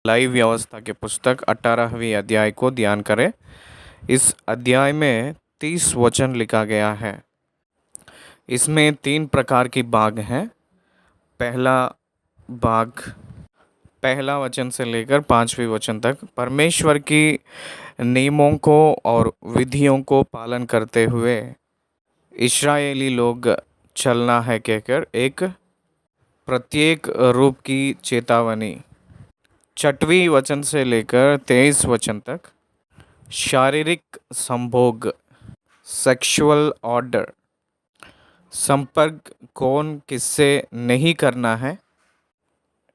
Live व्यवस्था के पुस्तक 18वीं अध्याय को ध्यान करें। इस अध्याय में 30 वचन लिखा गया है। इसमें 3 प्रकार की भाग हैं। पहला भाग पहला वचन से लेकर 5वें वचन तक परमेश्वर की नियमों को और विधियों को पालन करते हुए इस्राएली लोग चलना है कहकर एक प्रत्येक रूप की चेतावनी। 6वें वचन से लेकर 23 वचन तक शारीरिक संभोग, सेक्सुअल ऑर्डर, संपर्क कौन किससे नहीं करना है,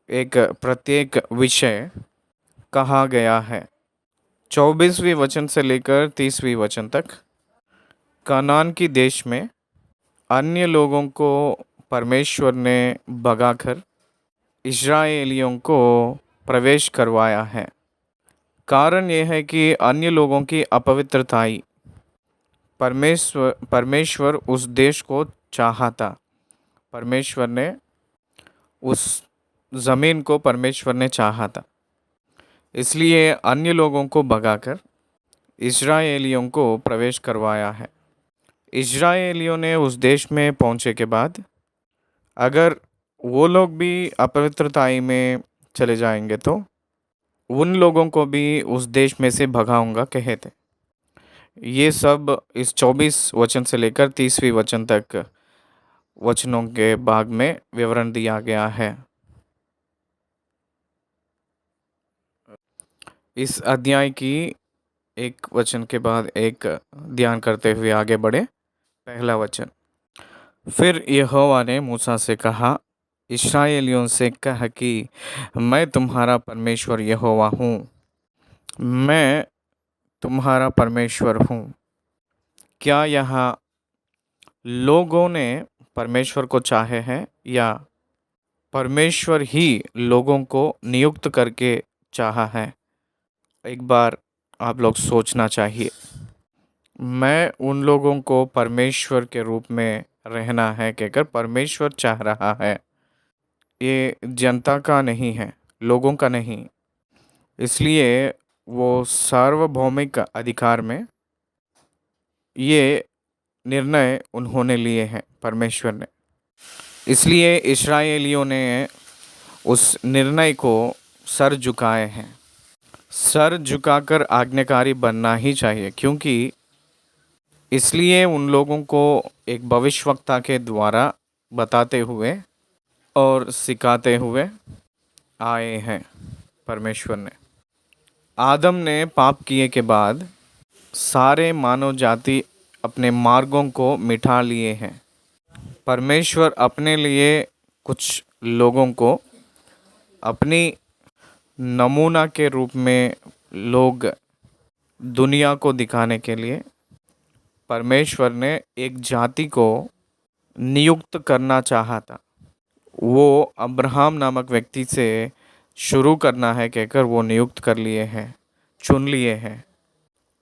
एक प्रत्येक विषय कहा गया है। 24वें वचन से लेकर 30वें वचन तक कनान की देश में अन्य लोगों को परमेश्वर ने भगाकर इस्राएलियों को प्रवेश करवाया है। कारण यह है कि अन्य लोगों की अपवित्रताई परमेश्वर उस देश को चाहता। परमेश्वर ने उस ज़मीन को परमेश्वर ने चाहा था, इसलिए अन्य लोगों को भगाकर इस्राएलियों को प्रवेश करवाया है। इस्राएलियों ने उस देश में पहुंचे के बाद अगर वो लोग भी अपवित्रताई में चले जाएंगे तो उन लोगों को भी उस देश में से भगाऊंगा कहे थे। ये सब इस 24 वचन से लेकर 30वें वचन तक वचनों के भाग में विवरण दिया गया है। इस अध्याय की एक वचन के बाद एक ध्यान करते हुए आगे बढ़े। पहला वचन, फिर यहोवा ने मूसा से कहा, इस्राएलियों से कह कि मैं तुम्हारा परमेश्वर यहोवा हूँ। मैं तुम्हारा परमेश्वर हूँ। क्या यहाँ लोगों ने परमेश्वर को चाहे हैं या परमेश्वर ही लोगों को नियुक्त करके चाहा है? एक बार आप लोग सोचना चाहिए। मैं उन लोगों को परमेश्वर के रूप में रहना है कहकर परमेश्वर चाह रहा है। ये जनता का नहीं है, लोगों का नहीं। इसलिए वो सार्वभौमिक अधिकार में ये निर्णय उन्होंने लिए हैं परमेश्वर ने। इसलिए इस्राएलियों ने उस निर्णय को सर झुकाए हैं। सर झुकाकर आज्ञाकारी बनना ही चाहिए, क्योंकि इसलिए उन लोगों को एक भविष्यवक्ता के द्वारा बताते हुए और सिखाते हुए आए हैं परमेश्वर ने। आदम ने पाप किए के बाद सारे मानव जाति अपने मार्गों को मिटा लिए हैं। परमेश्वर अपने लिए कुछ लोगों को अपनी नमूना के रूप में लोग दुनिया को दिखाने के लिए परमेश्वर ने एक जाति को नियुक्त करना चाहा था। वो अब्राहम नामक व्यक्ति से शुरू करना है कहकर वो नियुक्त कर लिए हैं, चुन लिए हैं।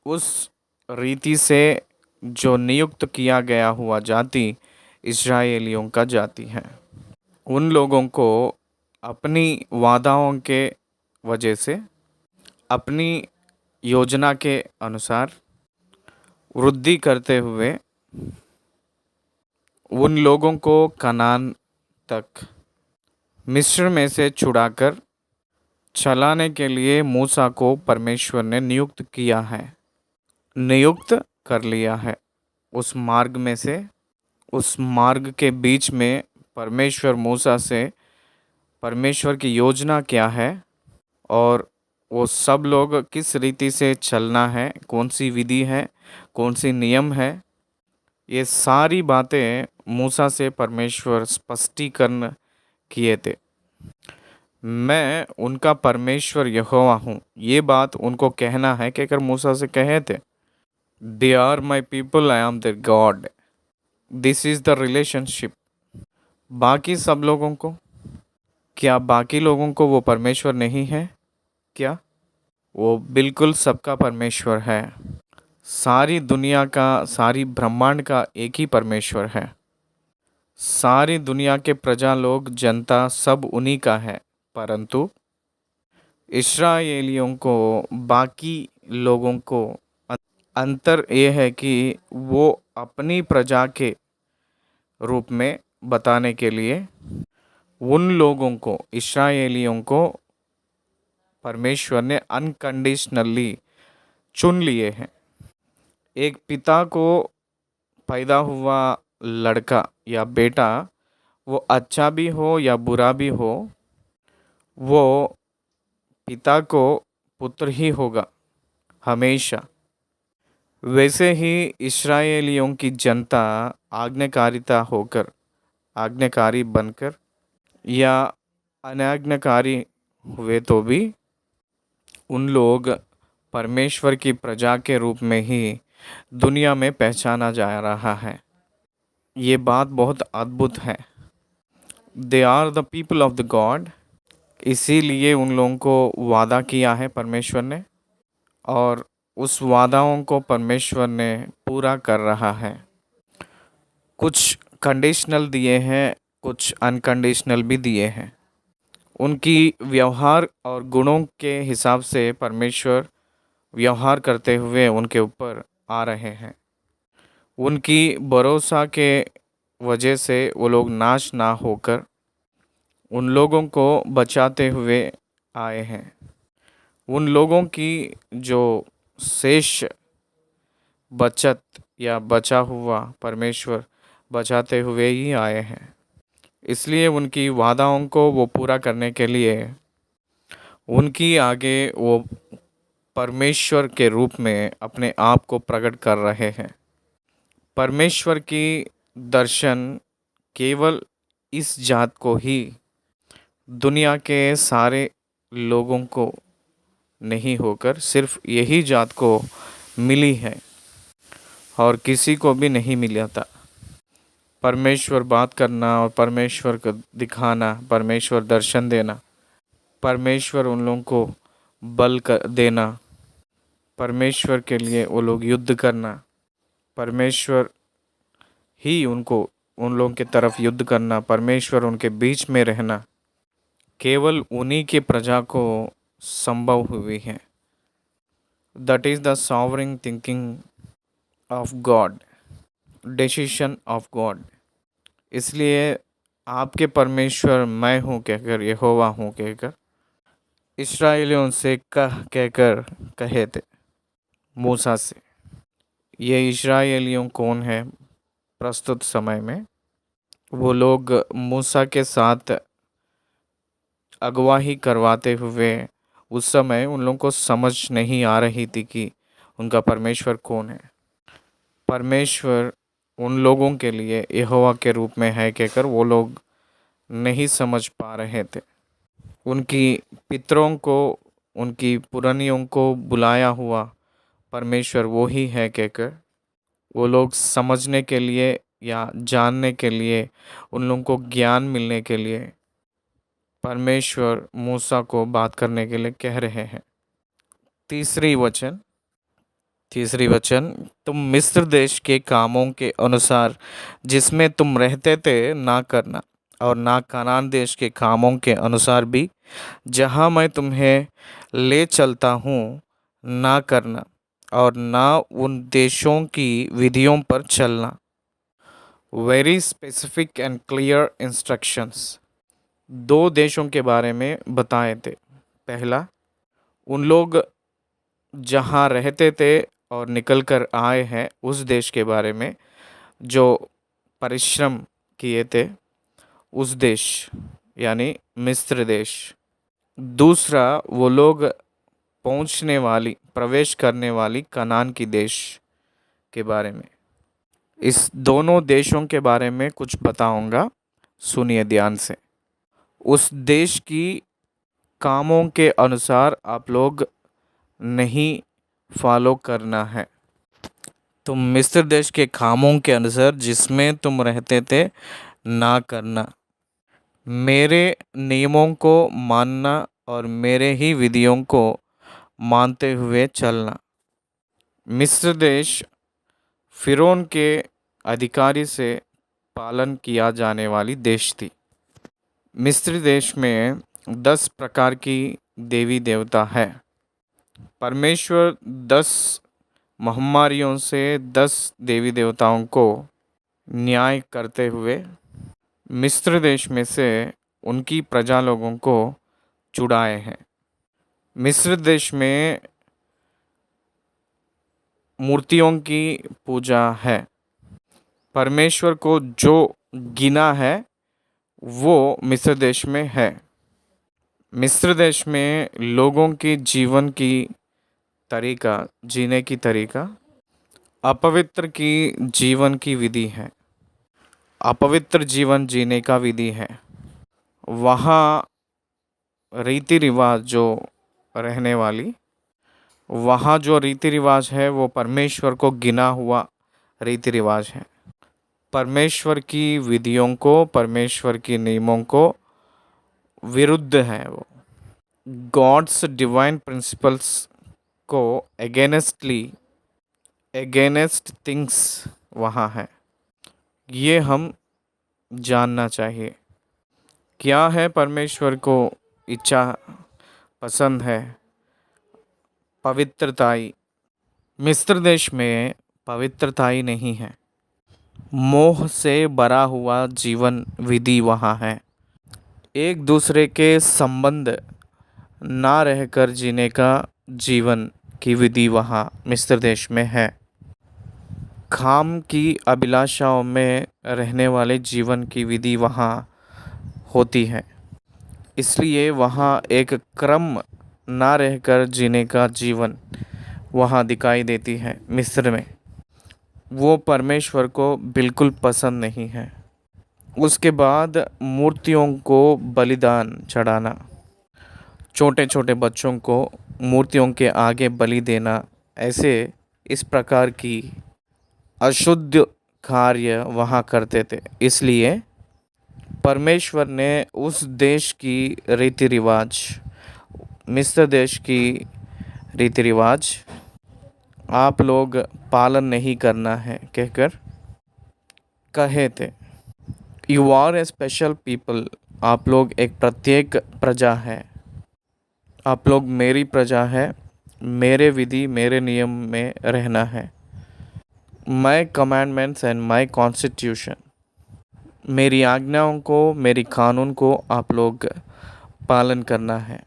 उस रीति से जो नियुक्त किया गया हुआ जाति इस्राएलियों का जाति है। उन लोगों को अपनी वादाओं के वजह से अपनी योजना के अनुसार वृद्धि करते हुए उन लोगों को कनान तक मिस्र में से छुड़ाकर चलाने के लिए मूसा को परमेश्वर ने नियुक्त किया है, नियुक्त कर लिया है। उस मार्ग में से, उस मार्ग के बीच में परमेश्वर मूसा से परमेश्वर की योजना क्या है और वो सब लोग किस रीति से चलना है, कौन सी विधि है, कौन सी नियम है, ये सारी बातें मूसा से परमेश्वर स्पष्टीकरण किए थे। मैं उनका परमेश्वर यहोवा हूँ, ये बात उनको कहना है कहकर मूसा से कहे थे। They are my people, I am their God. This is the relationship. बाकी सब लोगों को, क्या बाकी लोगों को वो परमेश्वर नहीं है क्या? वो बिल्कुल सबका परमेश्वर है। सारी दुनिया का, सारी ब्रह्मांड का एक ही परमेश्वर है। सारी दुनिया के प्रजा लोग, जनता सब उन्हीं का है। परंतु इस्राएलियों को बाकी लोगों को अंतर ये है कि वो अपनी प्रजा के रूप में बताने के लिए उन लोगों को, इस्राएलियों को परमेश्वर ने अनकंडीशनली चुन लिए हैं। एक पिता को पैदा हुआ लड़का या बेटा, वो अच्छा भी हो या बुरा भी हो, वो पिता को पुत्र ही होगा हमेशा। वैसे ही इस्राएलियों की जनता आज्ञाकारिता होकर, आज्ञाकारी बनकर या अनाज्ञाकारी हुए तो भी उन लोग परमेश्वर की प्रजा के रूप में ही दुनिया में पहचाना जा रहा है। ये बात बहुत अद्भुत है। They are the people of the God. इसीलिए उन लोगों को वादा किया है परमेश्वर ने, और उस वादाओं को परमेश्वर ने पूरा कर रहा है। कुछ कंडीशनल दिए हैं, कुछ अनकंडीशनल भी दिए हैं। उनकी व्यवहार और गुणों के हिसाब से परमेश्वर व्यवहार करते हुए उनके ऊपर आ रहे हैं। उनकी भरोसा के वजह से वो लोग नाश ना होकर उन लोगों को बचाते हुए आए हैं। उन लोगों की जो शेष बचत या बचा हुआ परमेश्वर बचाते हुए ही आए हैं। इसलिए उनकी वादाओं को वो पूरा करने के लिए उनकी आगे वो परमेश्वर के रूप में अपने आप को प्रकट कर रहे हैं। परमेश्वर की दर्शन केवल इस जात को ही, दुनिया के सारे लोगों को नहीं होकर सिर्फ यही जात को मिली है और किसी को भी नहीं मिला था। परमेश्वर बात करना और परमेश्वर को दिखाना, परमेश्वर दर्शन देना, परमेश्वर उन लोगों को बल कर देना, परमेश्वर के लिए वो लोग युद्ध करना, परमेश्वर ही उनको उन लोगों की तरफ युद्ध करना, परमेश्वर उनके बीच में रहना, केवल उन्हीं के प्रजा को संभव हुई है। That is the sovereign thinking of God, decision of God. इसलिए आपके परमेश्वर मैं हूँ कहकर, यहोवा हूँ कहकर इस्राएलियों से कहकर कहे थे मूसा से। ये इस्राएलियों कौन है? प्रस्तुत समय में वो लोग मूसा के साथ अगुवाही करवाते हुए उस समय उन लोगों को समझ नहीं आ रही थी कि उनका परमेश्वर कौन है। परमेश्वर उन लोगों के लिए यहोवा के रूप में है कहकर वो लोग नहीं समझ पा रहे थे। उनकी पितरों को, उनकी पुरानियों को बुलाया हुआ परमेश्वर वो ही है कहकर वो लोग समझने के लिए या जानने के लिए, उन लोगों को ज्ञान मिलने के लिए परमेश्वर मूसा को बात करने के लिए कह रहे हैं। तीसरी वचन, तुम मिस्र देश के कामों के अनुसार जिसमें तुम रहते थे ना करना, और ना कनान देश के कामों के अनुसार भी जहाँ मैं तुम्हें ले चलता हूँ ना करना, और ना उन देशों की विधियों पर चलना। Very specific and clear instructions 2 देशों के बारे में बताए थे। पहला, उन लोग जहाँ रहते थे और निकल कर आए हैं उस देश के बारे में, जो परिश्रम किए थे उस देश यानी मिस्र देश। दूसरा, वो लोग पहुँचने वाली, प्रवेश करने वाली कनान की देश के बारे में। इस दोनों देशों के बारे में कुछ बताऊंगा, सुनिए ध्यान से। उस देश की कामों के अनुसार आप लोग नहीं फॉलो करना है। तुम मिस्र देश के कामों के अनुसार जिसमें तुम रहते थे ना करना, मेरे नियमों को मानना और मेरे ही विधियों को मानते हुए चलना। मिस्र देश फिरौन के अधिकारी से पालन किया जाने वाली देश थी। मिस्र देश में 10 प्रकार की देवी देवता है। परमेश्वर 10 महामारियों से 10 देवी देवताओं को न्याय करते हुए मिस्र देश में से उनकी प्रजा लोगों को छुड़ाए हैं। मिस्र देश में मूर्तियों की पूजा है। परमेश्वर को जो गिना है वो मिस्र देश में है। मिस्र देश में लोगों की जीवन की तरीका, जीने की तरीका अपवित्र की जीवन की विधि है। अपवित्र जीवन जीने का विधि है। वहाँ रीति रिवाज जो रहने वाली, वहाँ जो रीति रिवाज है वो परमेश्वर को गिना हुआ रीति रिवाज है। परमेश्वर की विधियों को, परमेश्वर के नियमों को विरुद्ध है वो। गॉड्स डिवाइन प्रिंसिपल्स को अगेंस्ट थिंग्स वहाँ है। ये हम जानना चाहिए। क्या है परमेश्वर को इच्छा पसंद है? पवित्रताई। मिस्र देश में पवित्रताई नहीं है। मोह से भरा हुआ जीवन विधि वहाँ है। एक दूसरे के संबंध ना रहकर जीने का जीवन की विधि वहाँ मिस्र देश में है। काम की अभिलाषाओं में रहने वाले जीवन की विधि वहाँ होती है। इसलिए वहाँ एक क्रम ना रहकर जीने का जीवन वहाँ दिखाई देती है मिस्र में। वो परमेश्वर को बिल्कुल पसंद नहीं है। उसके बाद मूर्तियों को बलिदान चढ़ाना, छोटे छोटे बच्चों को मूर्तियों के आगे बलि देना, ऐसे इस प्रकार की अशुद्ध कार्य वहाँ करते थे। इसलिए परमेश्वर ने उस देश की रीति रिवाज, मिस्र देश की रीति रिवाज आप लोग पालन नहीं करना है कहकर कहे थे। You are a special people. आप लोग एक प्रत्येक प्रजा है। आप लोग मेरी प्रजा है। मेरे विधि, मेरे नियम में रहना है। माई कमांडमेंट्स एंड माई कॉन्स्टिट्यूशन, मेरी आज्ञाओं को, मेरी कानून को आप लोग पालन करना है।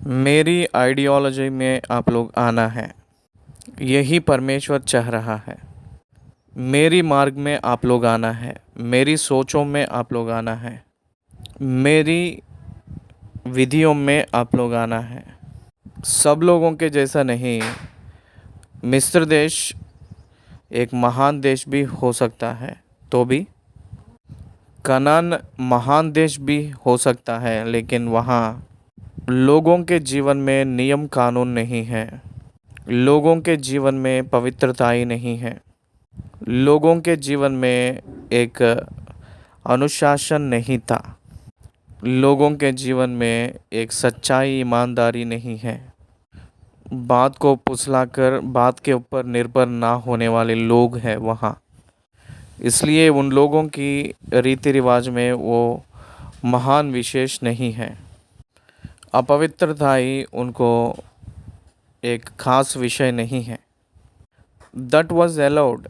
मेरी आइडियोलॉजी में आप लोग आना है। यही परमेश्वर चाह रहा है। मेरी मार्ग में आप लोग आना है। मेरी सोचों में आप लोग आना है। मेरी विधियों में आप लोग आना है। सब लोगों के जैसा नहीं। मिस्र देश एक महान देश भी हो सकता है, तो भी कनान महान देश भी हो सकता है, लेकिन वहाँ लोगों के जीवन में नियम कानून नहीं है। लोगों के जीवन में पवित्रता ही नहीं है। लोगों के जीवन में एक अनुशासन नहीं था। लोगों के जीवन में एक सच्चाई, ईमानदारी नहीं है। बात को फुसलाकर बात के ऊपर निर्भर ना होने वाले लोग हैं वहाँ। इसलिए उन लोगों की रीति रिवाज में वो महान विशेष नहीं है। अपवित्रता ही उनको एक खास विषय नहीं है। That was allowed.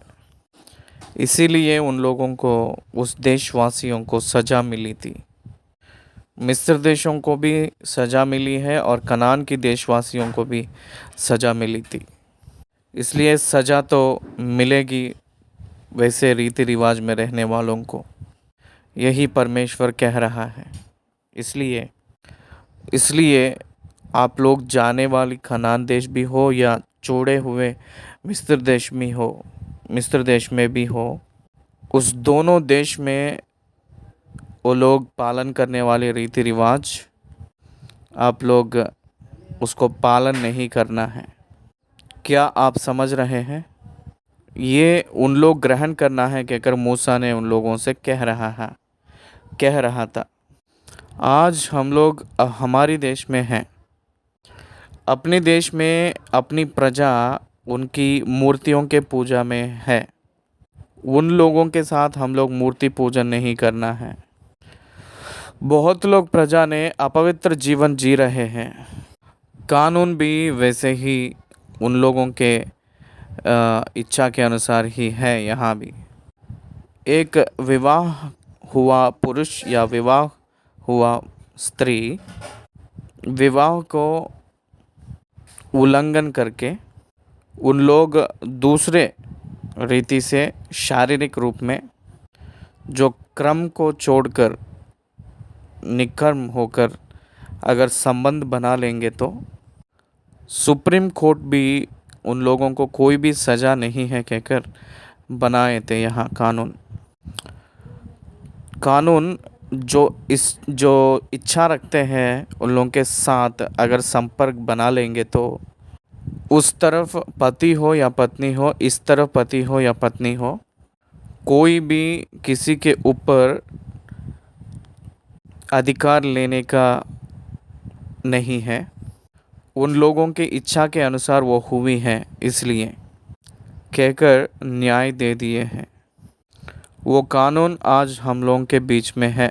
इसीलिए उन लोगों को, उस देशवासियों को सज़ा मिली थी। मिस्र देशों को भी सज़ा मिली है और कनान की देशवासियों को भी सज़ा मिली थी। इसलिए सज़ा तो मिलेगी वैसे रीति रिवाज में रहने वालों को। यही परमेश्वर कह रहा है। इसलिए आप लोग जाने वाली कनान देश भी हो या छोड़े हुए मिस्र देश में भी हो, उस दोनों देश में वो लोग पालन करने वाले रीति रिवाज आप लोग उसको पालन नहीं करना है। क्या आप समझ रहे हैं? ये उन लोग ग्रहण करना है कहकर मूसा ने उन लोगों से कह रहा था। आज हम लोग हमारी देश में हैं। अपने देश में अपनी प्रजा उनकी मूर्तियों के पूजा में है। उन लोगों के साथ हम लोग मूर्ति पूजन नहीं करना है। बहुत लोग प्रजा ने अपवित्र जीवन जी रहे हैं। कानून भी वैसे ही उन लोगों के इच्छा के अनुसार ही है। यहाँ भी एक विवाह हुआ पुरुष या विवाह हुआ स्त्री विवाह को उल्लंघन करके उन लोग दूसरे रीति से शारीरिक रूप में जो क्रम को छोड़कर निकर्म होकर अगर संबंध बना लेंगे तो सुप्रीम कोर्ट भी उन लोगों को कोई भी सज़ा नहीं है कहकर बनाए थे। यहाँ कानून जो इच्छा रखते हैं उन लोगों के साथ अगर संपर्क बना लेंगे तो उस तरफ पति हो या पत्नी हो, इस तरफ पति हो या पत्नी हो, कोई भी किसी के ऊपर अधिकार लेने का नहीं है। उन लोगों की इच्छा के अनुसार वो हुई है इसलिए कहकर न्याय दे दिए हैं। वो कानून आज हम लोगों के बीच में है।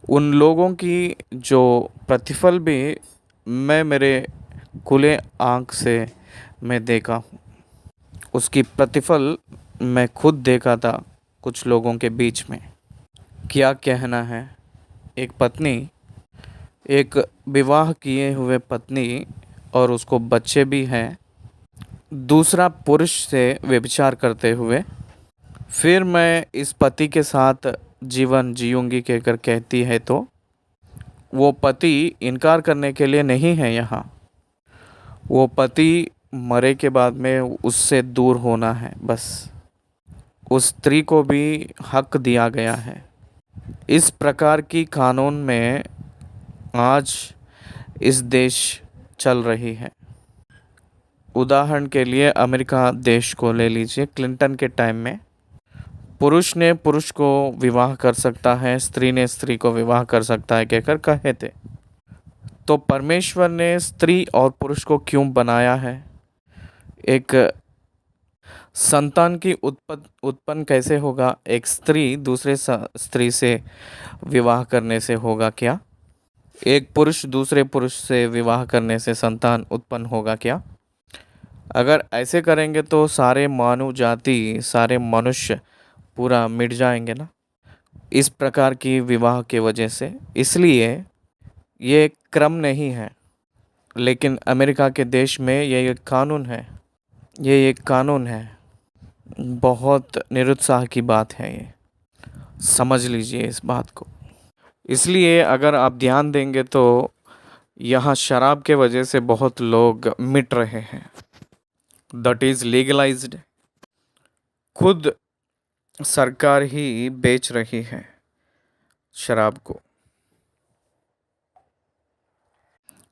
उन लोगों की जो प्रतिफल भी मैं मेरे खुले आँख से मैं देखा हूँ, उसकी प्रतिफल मैं खुद देखा था कुछ लोगों के बीच में। क्या कहना है, एक पत्नी, एक विवाह किए हुए पत्नी और उसको बच्चे भी हैं, दूसरा पुरुष से व्यभिचार करते हुए फिर मैं इस पति के साथ जीवन जीऊंगी कहकर कहती है तो वो पति इनकार करने के लिए नहीं है। यहाँ वो पति मरे के बाद में उससे दूर होना है बस। उस स्त्री को भी हक दिया गया है। इस प्रकार की कानून में आज इस देश चल रही है। उदाहरण के लिए अमेरिका देश को ले लीजिए। क्लिंटन के टाइम में पुरुष ने पुरुष को विवाह कर सकता है, स्त्री ने स्त्री को विवाह कर सकता है कहकर कहे थे। तो परमेश्वर ने स्त्री और पुरुष को क्यों बनाया है? एक संतान की उत्पन्न कैसे होगा? एक स्त्री दूसरे स्त्री से विवाह करने से होगा क्या? एक पुरुष दूसरे पुरुष से विवाह करने से संतान उत्पन्न होगा क्या? अगर ऐसे करेंगे तो सारे मानव जाति, सारे मनुष्य पूरा मिट जाएंगे ना, इस प्रकार की विवाह के वजह से। इसलिए ये क्रम नहीं है, लेकिन अमेरिका के देश में ये एक कानून है। ये एक कानून है। बहुत निरुत्साह की बात है ये, समझ लीजिए इस बात को। इसलिए अगर आप ध्यान देंगे तो यहाँ शराब के वजह से बहुत लोग मिट रहे हैं। That is legalised. खुद सरकार ही बेच रही है शराब को।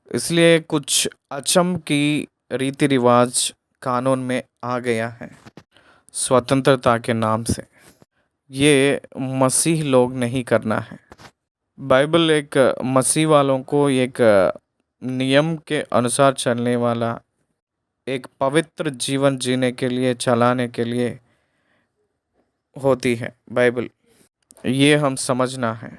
इसलिए कुछ अचम की रीति रिवाज कानून में आ गया है स्वतंत्रता के नाम से। ये मसीह लोग नहीं करना है। बाइबल एक मसीह वालों को एक नियम के अनुसार चलने वाला, एक पवित्र जीवन जीने के लिए, चलाने के लिए होती है बाइबल। ये हम समझना है।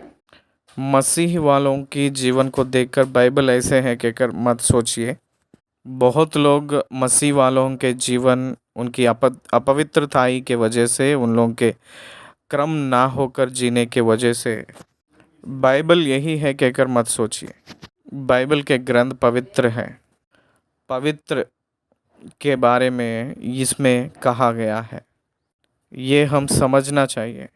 मसीह वालों की जीवन को देखकर बाइबल ऐसे है कहकर मत सोचिए। बहुत लोग मसीह वालों के जीवन उनकी अपवित्रताई के वजह से, उन लोगों के क्रम ना होकर जीने के वजह से, बाइबल यही है कहकर मत सोचिए। बाइबल के ग्रंथ पवित्र है। पवित्र के बारे में इसमें कहा गया है, ये हम समझना चाहिए।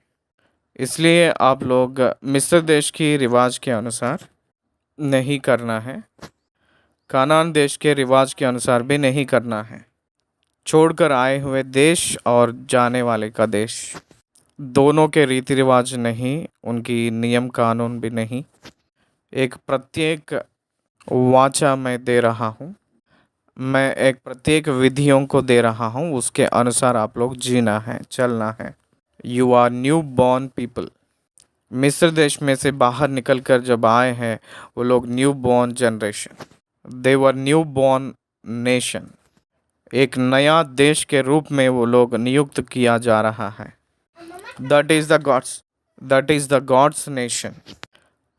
इसलिए आप लोग मिस्र देश की रिवाज के अनुसार नहीं करना है, कानान देश के रिवाज के अनुसार भी नहीं करना है। छोड़कर आए हुए देश और जाने वाले का देश, दोनों के रीति रिवाज नहीं, उनकी नियम कानून भी नहीं। एक प्रत्येक वाचा मैं दे रहा हूँ, मैं एक प्रत्येक विधियों को दे रहा हूँ, उसके अनुसार आप लोग जीना है, चलना है। You are new born people. मिस्र देश में से बाहर निकलकर जब आए हैं वो लोग न्यू बॉर्न जनरेशन, दे वर न्यू बॉर्न नेशन। एक नया देश के रूप में वो लोग नियुक्त किया जा रहा है। That is the gods nation.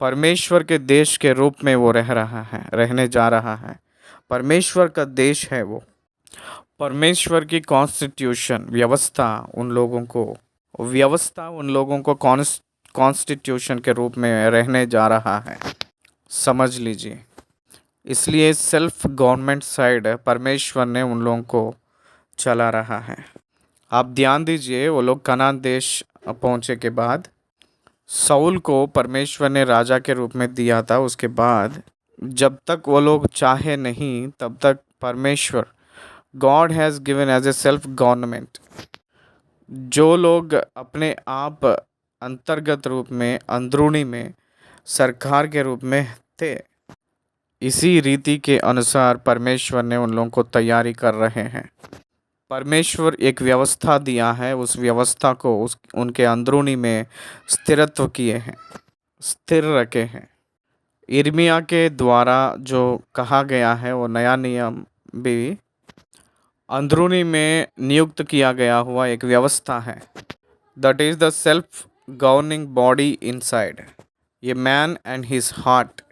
परमेश्वर के देश के रूप में वो रहने जा रहा है। परमेश्वर का देश है वो। परमेश्वर की कॉन्स्टिट्यूशन व्यवस्था उन लोगों को कॉन्स्टिट्यूशन के रूप में रहने जा रहा है। समझ लीजिए। इसलिए सेल्फ गवर्नमेंट साइड परमेश्वर ने उन लोगों को चला रहा है। आप ध्यान दीजिए, वो लोग कनान देश पहुंचे के बाद साउल को परमेश्वर ने राजा के रूप में दिया था। उसके बाद जब तक वो लोग चाहे नहीं तब तक परमेश्वर God has given as a self government. जो लोग अपने आप अंतर्गत रूप में अंदरूनी में सरकार के रूप में थे, इसी रीति के अनुसार परमेश्वर ने उन लोगों को तैयारी कर रहे हैं। परमेश्वर एक व्यवस्था दिया है, उस व्यवस्था को उनके अंदरूनी में स्थिरत्व किए हैं, स्थिर रखे हैं। यिर्मयाह के द्वारा जो कहा गया है वो नया नियम भी अंदरूनी में नियुक्त किया गया हुआ एक व्यवस्था है। That is the self governing body inside ये मैन एंड हिज हार्ट।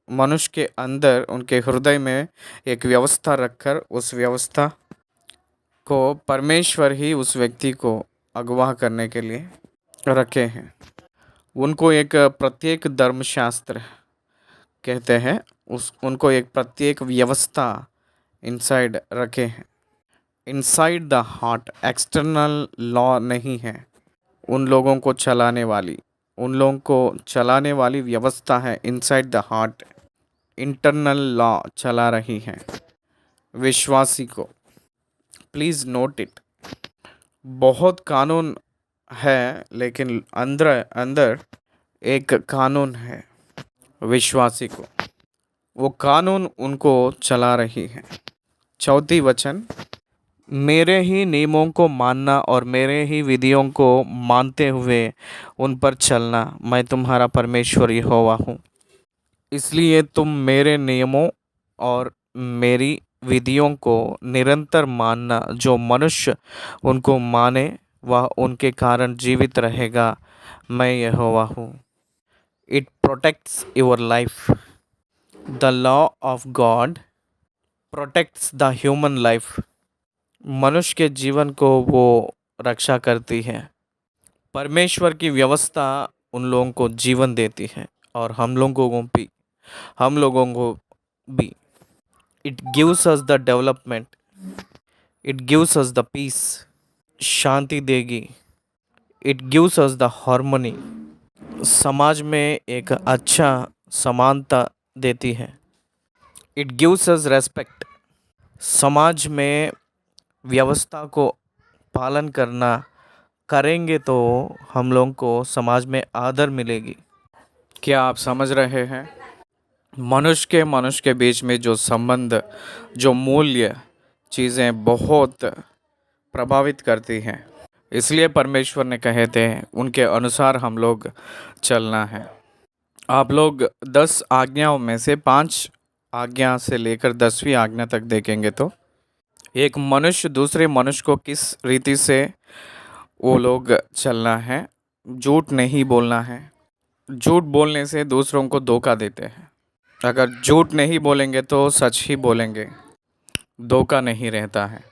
मनुष्य के अंदर उनके हृदय में एक व्यवस्था रखकर उस व्यवस्था को परमेश्वर ही उस व्यक्ति को अगवा करने के लिए रखे हैं। उनको एक प्रत्येक धर्मशास्त्र कहते हैं, उनको एक प्रत्येक व्यवस्था इनसाइड रखे हैं। Inside the heart, external law नहीं है उन लोगों को चलाने वाली व्यवस्था है inside the heart. Internal law चला रही है विश्वासी को। Please note it. बहुत कानून है लेकिन अंदर एक कानून है विश्वासी को। वो कानून उनको चला रही है। चौथी वचन, मेरे ही नियमों को मानना और मेरे ही विधियों को मानते हुए उन पर चलना, मैं तुम्हारा परमेश्वर यहोवा हूँ। इसलिए तुम मेरे नियमों और मेरी विधियों को निरंतर मानना। जो मनुष्य उनको माने वह उनके कारण जीवित रहेगा। मैं यहोवा हूँ। It protects your life. The law of God protects the human life. मनुष्य के जीवन को वो रक्षा करती है। परमेश्वर की व्यवस्था उन लोगों को जीवन देती है और हम लोगों को भी। It gives us the development, it gives us the peace, शांति देगी। It gives us the harmony, समाज में एक अच्छा समानता देती है। इट गिव्स अस रेस्पेक्ट, समाज में व्यवस्था को पालन करेंगे तो हम लोगों को समाज में आदर मिलेगी। क्या आप समझ रहे हैं? मनुष्य के बीच में जो संबंध, जो मूल्य चीज़ें बहुत प्रभावित करती हैं। इसलिए परमेश्वर ने कहे थे उनके अनुसार हम लोग चलना है। आप लोग 10 आज्ञाओं में से 5 आज्ञा से लेकर 10वीं आज्ञा तक देखेंगे तो एक मनुष्य दूसरे मनुष्य को किस रीति से वो लोग चलना है। झूठ नहीं बोलना है। झूठ बोलने से दूसरों को धोखा देते हैं। अगर झूठ नहीं बोलेंगे तो सच ही बोलेंगे, धोखा नहीं रहता है।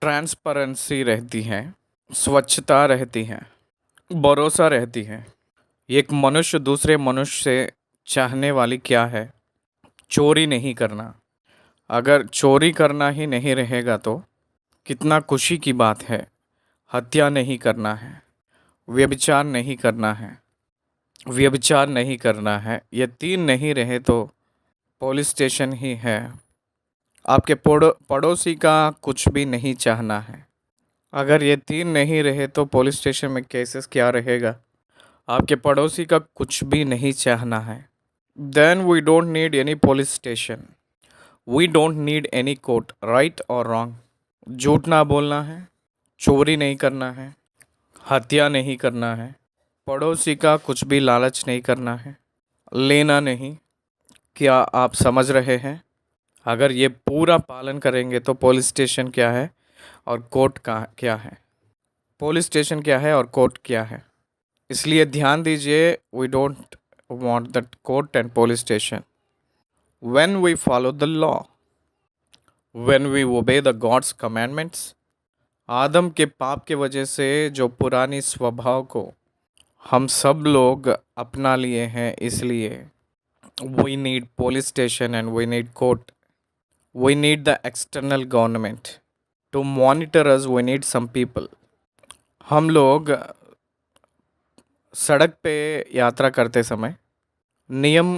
ट्रांसपेरेंसी रहती है, स्वच्छता रहती है, भरोसा रहती है। एक मनुष्य दूसरे मनुष्य से चाहने वाली क्या है? चोरी नहीं करना। अगर चोरी करना ही नहीं रहेगा तो कितना खुशी की बात है। हत्या नहीं करना है, व्यभिचार नहीं करना है। ये 3 नहीं रहे तो पुलिस स्टेशन ही है। आपके पड़ोसी का कुछ भी नहीं चाहना है। अगर ये 3 नहीं रहे तो पुलिस स्टेशन में केसेस क्या रहेगा? आपके पड़ोसी का कुछ भी नहीं चाहना है। Then we don't need any police station, we don't need any court, right और रॉन्ग। झूठ ना बोलना है, चोरी नहीं करना है, हत्या नहीं करना है, पड़ोसी का कुछ भी लालच नहीं करना है, लेना नहीं। क्या आप समझ रहे हैं? अगर ये पूरा पालन करेंगे तो पुलिस स्टेशन क्या है और कोर्ट क्या है? पुलिस स्टेशन क्या है और कोर्ट क्या है? इसलिए ध्यान दीजिए, we don't want that court and police station. When we follow the law, when we obey the God's commandments, Adam के पाप के वजह से जो पुरानी स्वभाव को हम सब लोग अपना लिए हैं, इसलिए we need police station and we need court, we need the external government to monitor us, we need some people. हम लोग सड़क पे यात्रा करते समय नियम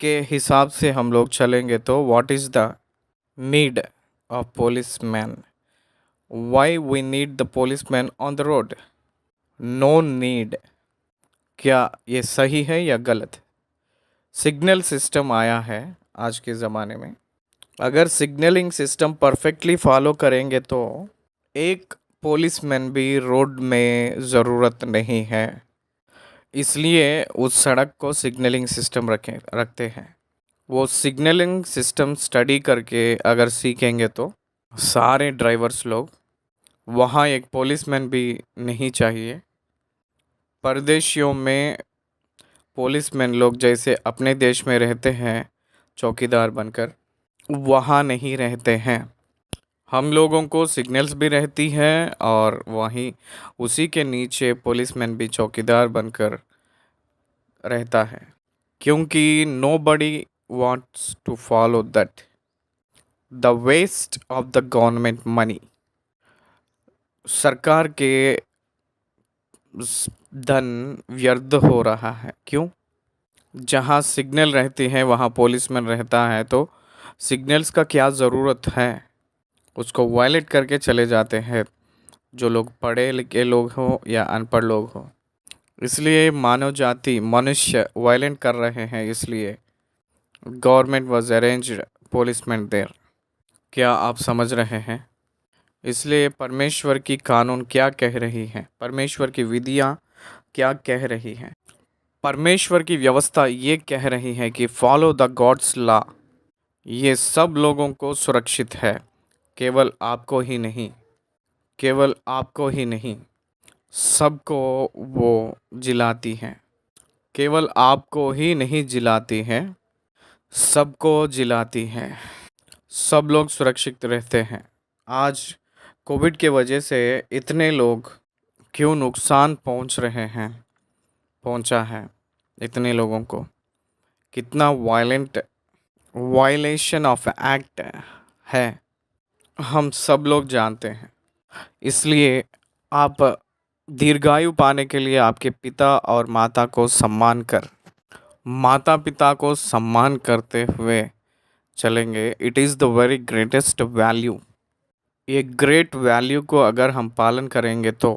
के हिसाब से हम लोग चलेंगे तो what is the need of police man, why we need the police man on the road, no need. क्या ये सही है या गलत? सिग्नल सिस्टम आया है आज के ज़माने में, अगर सिग्नलिंग सिस्टम परफेक्टली फॉलो करेंगे तो एक पुलिसमैन भी रोड में ज़रूरत नहीं है। इसलिए उस सड़क को सिग्नलिंग सिस्टम रखते हैं। वो सिग्नलिंग सिस्टम स्टडी करके अगर सीखेंगे तो सारे ड्राइवर्स लोग, वहाँ एक पुलिसमैन भी नहीं चाहिए। परदेशियों में पुलिसमैन लोग जैसे अपने देश में रहते हैं चौकीदार बनकर, वहाँ नहीं रहते हैं। हम लोगों को सिग्नल्स भी रहती है और वहीं उसी के नीचे पुलिसमैन भी चौकीदार बनकर रहता है, क्योंकि nobody wants to follow that the waste of the government money. सरकार के धन व्यर्थ हो रहा है। क्यों? जहाँ सिग्नल रहती है वहाँ पुलिसमैन रहता है, तो सिग्नल्स का क्या ज़रूरत है, उसको वायलेट करके चले जाते हैं जो लोग पढ़े लिखे लोग हो या अनपढ़ लोग हो। इसलिए मानव जाति मनुष्य वायलेंट कर रहे हैं, इसलिए government was arranged policeman there. क्या आप समझ रहे हैं? इसलिए परमेश्वर की कानून क्या कह रही है, परमेश्वर की विधियाँ क्या कह रही हैं, परमेश्वर की व्यवस्था ये कह रही है कि फॉलो द गॉड्स लॉ। ये सब लोगों को सुरक्षित है, केवल आपको ही नहीं, केवल आपको ही नहीं, सबको वो जिलाती हैं। केवल आपको ही नहीं जिलाती हैं, सबको जिलाती हैं। सब लोग सुरक्षित रहते हैं। आज कोविड के वजह से इतने लोग क्यों नुकसान पहुंच रहे हैं, पहुंचा है इतने लोगों को, कितना वायलेशन ऑफ एक्ट है, हम सब लोग जानते हैं। इसलिए आप दीर्घायु पाने के लिए आपके पिता और माता पिता को सम्मान करते हुए चलेंगे। It is the very greatest value. ये ग्रेट वैल्यू को अगर हम पालन करेंगे तो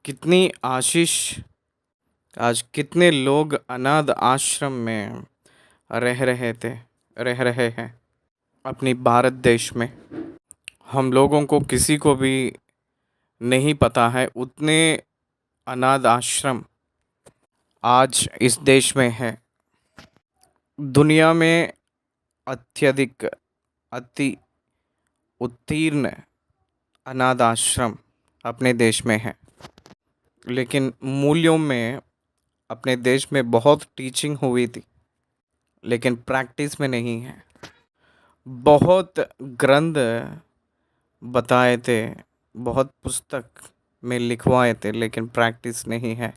कितनी आशीष। आज कितने लोग अनाथ आश्रम में रह रहे हैं अपनी भारत देश में। हम लोगों को किसी को भी नहीं पता है उतने अनाथ आश्रम आज इस देश में है। दुनिया में अत्यधिक अति उत्तीर्ण अनाथ आश्रम अपने देश में है, लेकिन मूल्यों में अपने देश में बहुत टीचिंग हुई थी, लेकिन प्रैक्टिस में नहीं है। बहुत ग्रंथ बताए थे, बहुत पुस्तक में लिखवाए थे, लेकिन प्रैक्टिस नहीं है।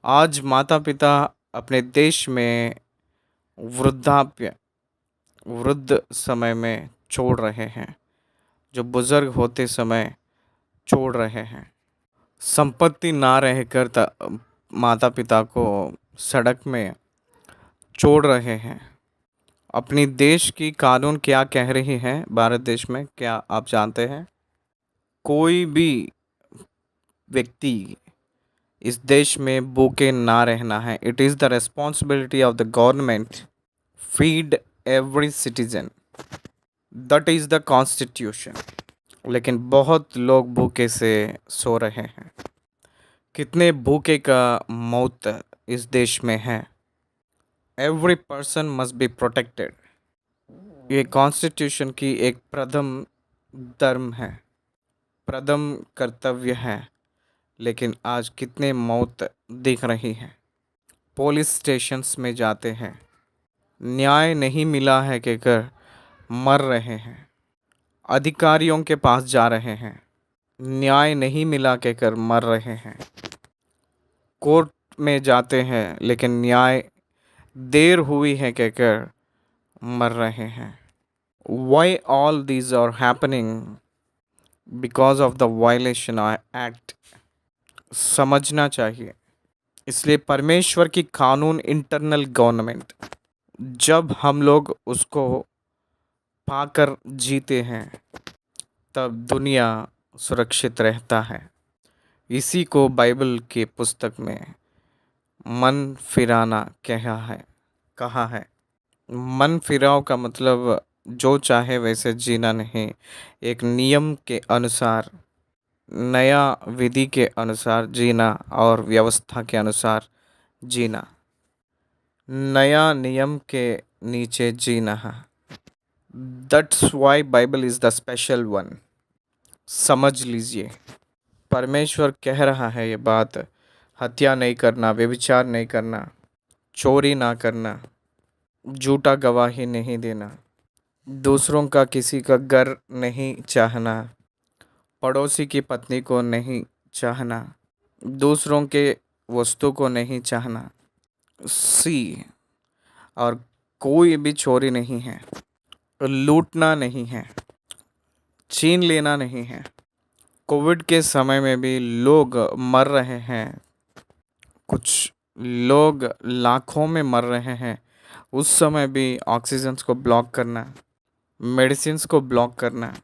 आज माता पिता अपने देश में वृद्ध समय में छोड़ रहे हैं, जो बुज़ुर्ग होते समय छोड़ रहे हैं। संपत्ति ना रहकर माता पिता को सड़क में छोड़ रहे हैं। अपनी देश की कानून क्या कह रही है भारत देश में, क्या आप जानते हैं? कोई भी व्यक्ति इस देश में भूखे ना रहना है। It is the responsibility of the government feed every citizen, that is the constitution. लेकिन बहुत लोग भूखे से सो रहे हैं। कितने भूखे का मौत इस देश में है। Every person must be protected. ये कॉन्स्टिट्यूशन की एक प्रथम धर्म है, प्रथम कर्तव्य है। लेकिन आज कितने मौत दिख रही हैं। पुलिस स्टेशंस में जाते हैं, न्याय नहीं मिला है कहकर मर रहे हैं। अधिकारियों के पास जा रहे हैं, न्याय नहीं मिला कहकर मर रहे हैं। कोर्ट में जाते हैं लेकिन न्याय देर हुई है कहकर मर रहे हैं। Why all these are happening? Because of the violation act. समझना चाहिए। इसलिए परमेश्वर की कानून, इंटरनल गवर्नमेंट, जब हम लोग उसको पाकर जीते हैं तब दुनिया सुरक्षित रहता है। इसी को बाइबल के पुस्तक में मन फिराना कहा है। मन फिराव का मतलब जो चाहे वैसे जीना नहीं, एक नियम के अनुसार, नया विधि के अनुसार जीना और व्यवस्था के अनुसार जीना, नया नियम के नीचे जीना है। That's why Bible is the special one. समझ लीजिए, परमेश्वर कह रहा है ये बात, हत्या नहीं करना, व्यभिचार नहीं करना, चोरी ना करना, झूठा गवाही नहीं देना, दूसरों का किसी का घर नहीं चाहना, पड़ोसी की पत्नी को नहीं चाहना, दूसरों के वस्तु को नहीं चाहना, और कोई भी चोरी नहीं है, लूटना नहीं है, छीन लेना नहीं है। कोविड के समय में भी लोग मर रहे हैं, कुछ लोग लाखों में मर रहे हैं। उस समय भी ऑक्सीजन को ब्लॉक करना, मेडिसिन्स को ब्लॉक करना।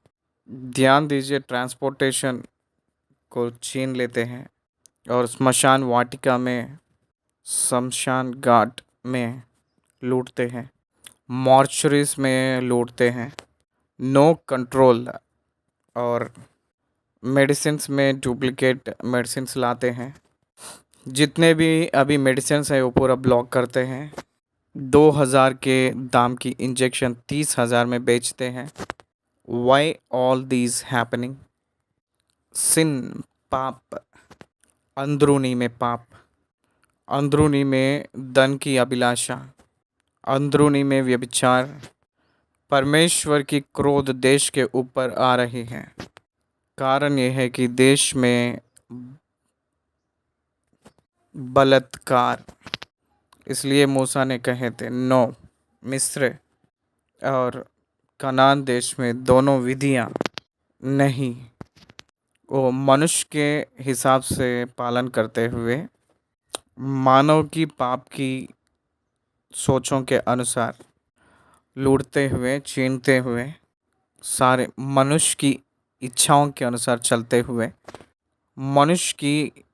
ध्यान दीजिए, ट्रांसपोर्टेशन को छीन लेते हैं और स्मशान वाटिका में, शमशान घाट में लूटते हैं, मॉर्चरीज में लूटते हैं। नो कंट्रोल, और मेडिसिन्स में डुप्लीकेट मेडिसिन्स लाते हैं। जितने भी अभी मेडिसिन्स है वो पूरा ब्लॉक करते हैं। 2000 के दाम की इंजेक्शन 30,000 में बेचते हैं। Why all these happening? Sin, पाप, अंदरूनी में पाप, अंदरूनी में धन की अभिलाषा, अंदरूनी में व्यभिचार। परमेश्वर की क्रोध देश के ऊपर आ रही है। कारण यह है कि देश में बलात्कार, इसलिए मूसा ने कहे थे नो। मिस्र और कनान देश में दोनों विधियां नहीं, वो मनुष्य के हिसाब से पालन करते हुए, मानव की पाप की सोचों के अनुसार लूटते हुए, छीनते हुए, सारे मनुष्य की इच्छाओं के अनुसार चलते हुए, मनुष्य की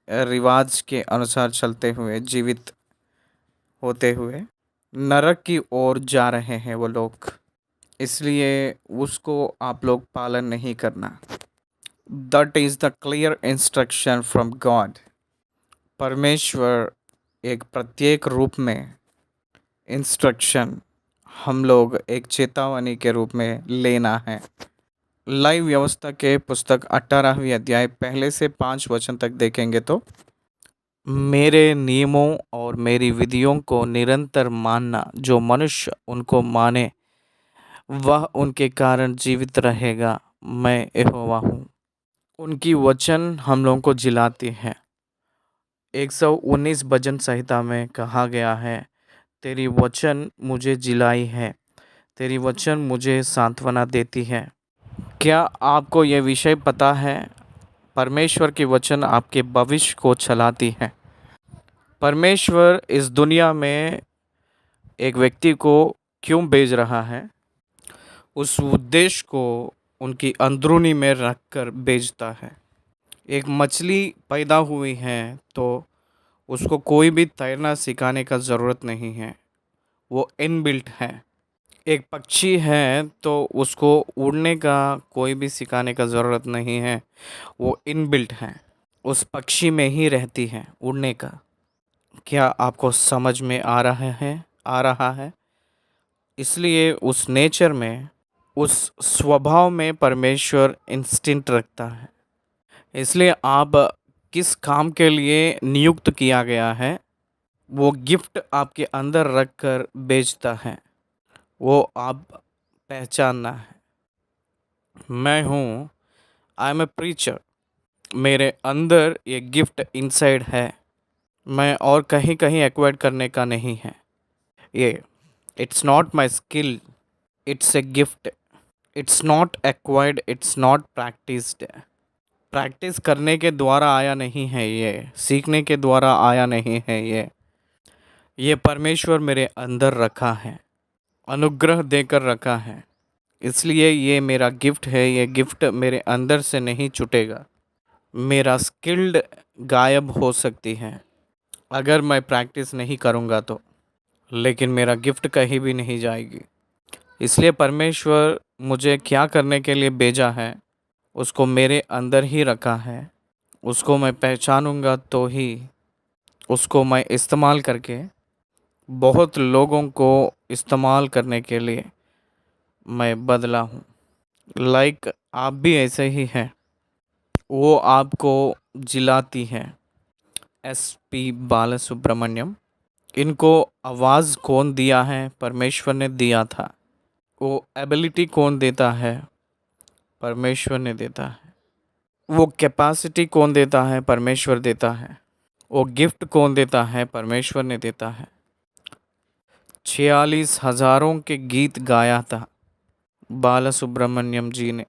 रिवाज के अनुसार चलते हुए, जीवित होते हुए नरक की ओर जा रहे हैं वो लोग। इसलिए उसको आप लोग पालन नहीं करना। That is the clear instruction from God. परमेश्वर एक प्रत्येक रूप में इंस्ट्रक्शन हम लोग एक चेतावनी के रूप में लेना है। लाइव व्यवस्था के पुस्तक 18वीं अध्याय पहले से 5 वचन तक देखेंगे तो, मेरे नियमों और मेरी विधियों को निरंतर मानना, जो मनुष्य उनको माने वह उनके कारण जीवित रहेगा। मैं यहोवा हूँ। उनकी वचन हम लोगों को जिलाती है। 119 भजन संहिता में कहा गया है, तेरी वचन मुझे जिलाई है, तेरी वचन मुझे सांत्वना देती है। क्या आपको यह विषय पता है? परमेश्वर की वचन आपके भविष्य को चलाती है। परमेश्वर इस दुनिया में एक व्यक्ति को क्यों भेज रहा है, उस उद्देश्य को उनकी अंदरूनी में रख कर भेजता है। एक मछली पैदा हुई है तो उसको कोई भी तैरना सिखाने का ज़रूरत नहीं है, वो इनबिल्ट है। एक पक्षी है तो उसको उड़ने का कोई भी सिखाने का ज़रूरत नहीं है, वो इनबिल्ट है, उस पक्षी में ही रहती है उड़ने का। क्या आपको समझ में आ रहा है? इसलिए उस नेचर में, उस स्वभाव में परमेश्वर इंस्टिंक्ट रखता है। इसलिए आप किस काम के लिए नियुक्त किया गया है, वो गिफ्ट आपके अंदर रख कर बेचता है, वो आप पहचानना है। मैं हूँ, आई एम ए प्रीचर, मेरे अंदर ये गिफ्ट इनसाइड है, मैं और कहीं कहीं एक्वायर्ड करने का नहीं है। ये it's not my skill, it's a gift. It's not acquired, it's not practised. Practice करने के द्वारा आया नहीं है, ये सीखने के द्वारा आया नहीं है। ये परमेश्वर मेरे अंदर रखा है, अनुग्रह देकर रखा है, इसलिए ये मेरा गिफ्ट है। ये गिफ्ट मेरे अंदर से नहीं छूटेगा। मेरा स्किल्ड गायब हो सकती है अगर मैं प्रैक्टिस नहीं करूँगा तो, लेकिन मेरा गिफ्ट कहीं भी नहीं जाएगी। इसलिए परमेश्वर मुझे क्या करने के लिए भेजा है, उसको मेरे अंदर ही रखा है। उसको मैं पहचानूँगा तो ही उसको मैं इस्तेमाल करके बहुत लोगों को इस्तेमाल करने के लिए मैं बदला हूँ। लाइक आप भी ऐसे ही हैं, वो आपको जिलाती है। SP बालासुब्रमण्यम, इनको आवाज़ कौन दिया है? परमेश्वर ने दिया था। वो एबिलिटी कौन देता है? परमेश्वर ने देता है। वो कैपेसिटी कौन देता है? परमेश्वर देता है। वो गिफ्ट कौन देता है? परमेश्वर ने देता है। 46,000 के गीत गाया था बालासुब्रमण्यम जी ने।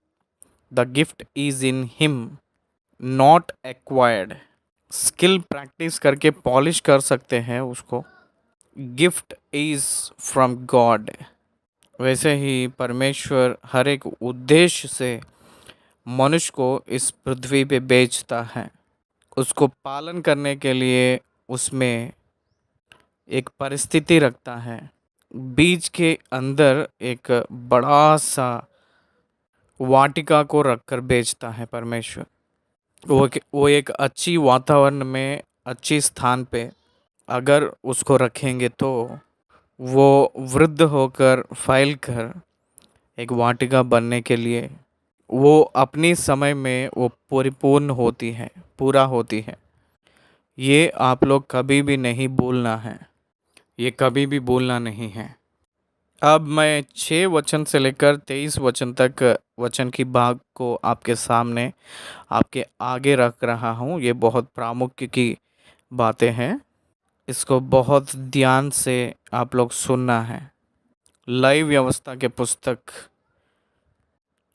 The gift is in him, not acquired. Skill practice करके पॉलिश कर सकते हैं उसको। Gift is from God. वैसे ही परमेश्वर हर एक उद्देश्य से मनुष्य को इस पृथ्वी पे भेजता है, उसको पालन करने के लिए उसमें एक परिस्थिति रखता है। बीज के अंदर एक बड़ा सा वाटिका को रखकर बेचता है परमेश्वर। वो एक अच्छी वातावरण में, अच्छी स्थान पे अगर उसको रखेंगे तो वो वृद्ध होकर फैल कर एक वाटिका बनने के लिए वो अपनी समय में वो परिपूर्ण होती है, पूरा होती है। ये आप लोग कभी भी नहीं भूलना है, ये कभी भी भूलना नहीं है। अब मैं 6 वचन से लेकर 23 वचन तक वचन की भाग को आपके सामने, आपके आगे रख रहा हूँ। ये बहुत प्रामुख्य की बातें हैं, इसको बहुत ध्यान से आप लोग सुनना है। लाइव व्यवस्था के पुस्तक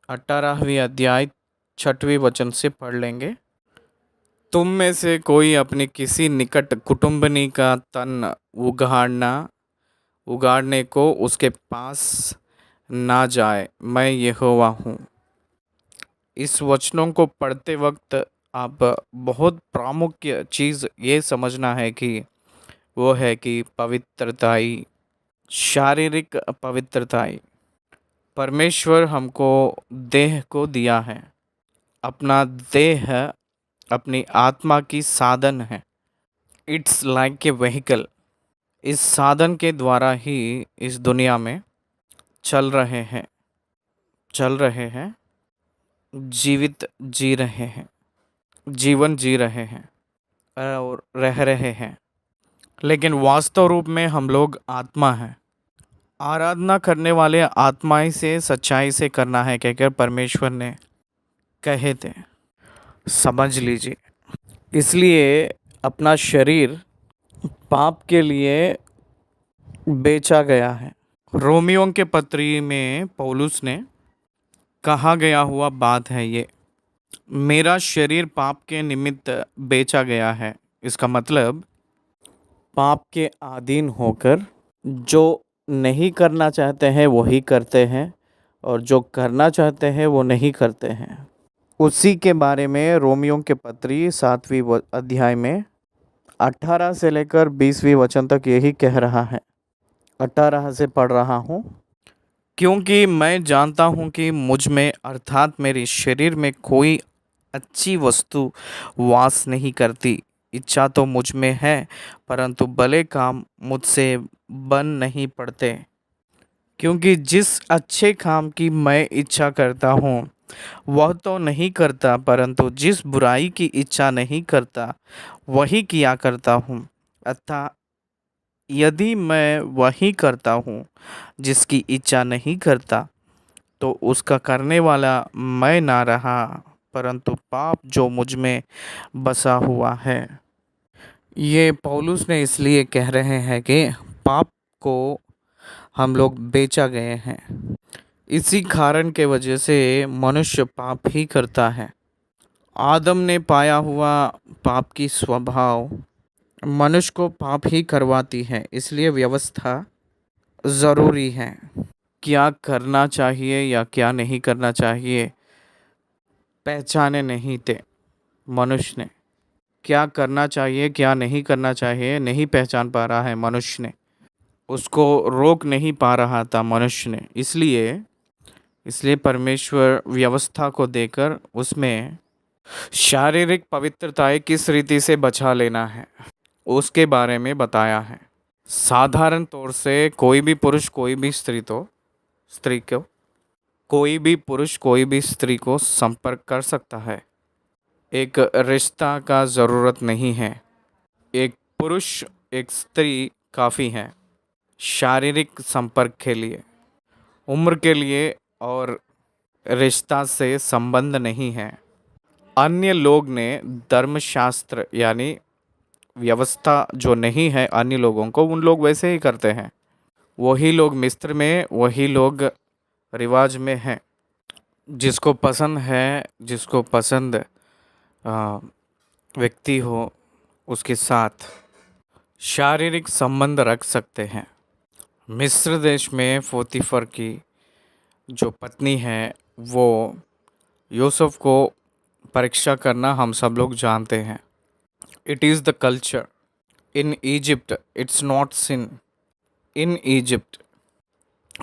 18वीं अध्याय 6वें वचन से पढ़ लेंगे। तुम में से कोई अपनी किसी निकट कुटुंबनी का तन उगाड़ने को उसके पास ना जाए, मैं यहोवा हूँ। इस वचनों को पढ़ते वक्त आप बहुत प्रामुख्य चीज़ ये समझना है कि वो है कि पवित्रताई, शारीरिक पवित्रताई। परमेश्वर हमको देह को दिया है। अपना देह अपनी आत्मा की साधन है। It's like a vehicle. इस साधन के द्वारा ही इस दुनिया में चल रहे हैं, जीवित जी रहे हैं, जीवन जी रहे हैं और रह रहे हैं। लेकिन वास्तव रूप में हम लोग आत्मा हैं। आराधना करने वाले आत्माई से, सच्चाई से करना है कहकर परमेश्वर ने कहे थे। समझ लीजिए, इसलिए अपना शरीर पाप के लिए बेचा गया है। रोमियों के पत्री में पौलुस ने कहा गया हुआ बात है ये, मेरा शरीर पाप के निमित्त बेचा गया है। इसका मतलब पाप के अधीन होकर जो नहीं करना चाहते हैं वही करते हैं, और जो करना चाहते हैं वो नहीं करते हैं। उसी के बारे में रोमियों के पत्री 7वीं अध्याय में 18 से लेकर 20वीं वचन तक यही कह रहा है। 18 से पढ़ रहा हूँ। क्योंकि मैं जानता हूँ कि मुझ में अर्थात मेरे शरीर में कोई अच्छी वस्तु वास नहीं करती। इच्छा तो मुझ में है, परंतु भले काम मुझसे बन नहीं पड़ते। क्योंकि जिस अच्छे काम की मैं इच्छा करता हूँ वह तो नहीं करता, परंतु जिस बुराई की इच्छा नहीं करता वही किया करता हूँ। अतः यदि मैं वही करता हूँ जिसकी इच्छा नहीं करता, तो उसका करने वाला मैं ना रहा, परंतु पाप जो मुझ में बसा हुआ है। ये पौलुस ने इसलिए कह रहे हैं कि पाप को हम लोग बेचा गए हैं। इसी कारण के वजह से मनुष्य पाप ही करता है। आदम ने पाया हुआ पाप की स्वभाव मनुष्य को पाप ही करवाती है, इसलिए व्यवस्था ज़रूरी है। क्या करना चाहिए या क्या नहीं करना चाहिए पहचाने नहीं थे मनुष्य ने। क्या करना चाहिए क्या नहीं करना चाहिए नहीं पहचान पा रहा है मनुष्य ने। उसको रोक नहीं पा रहा था मनुष्य ने। इसलिए इसलिए परमेश्वर व्यवस्था को देकर उसमें शारीरिक पवित्रताएं किस रीति से बचा लेना है उसके बारे में बताया है। साधारण तौर से कोई भी पुरुष कोई भी स्त्री को कोई भी पुरुष कोई भी स्त्री को संपर्क कर सकता है। एक रिश्ता का ज़रूरत नहीं है। एक पुरुष एक स्त्री काफ़ी है शारीरिक संपर्क के लिए। उम्र के लिए और रिश्ता से संबंध नहीं है। अन्य लोग ने धर्मशास्त्र यानी व्यवस्था जो नहीं है अन्य लोगों को, उन लोग वैसे ही करते हैं। वही लोग मिस्र में वही लोग रिवाज में हैं। जिसको पसंद है जिसको पसंद व्यक्ति हो उसके साथ शारीरिक संबंध रख सकते हैं। मिस्र देश में पोतीफर की जो पत्नी है वो यूसुफ को परीक्षा करना हम सब लोग जानते हैं। It is the culture in Egypt, it's not sin in Egypt.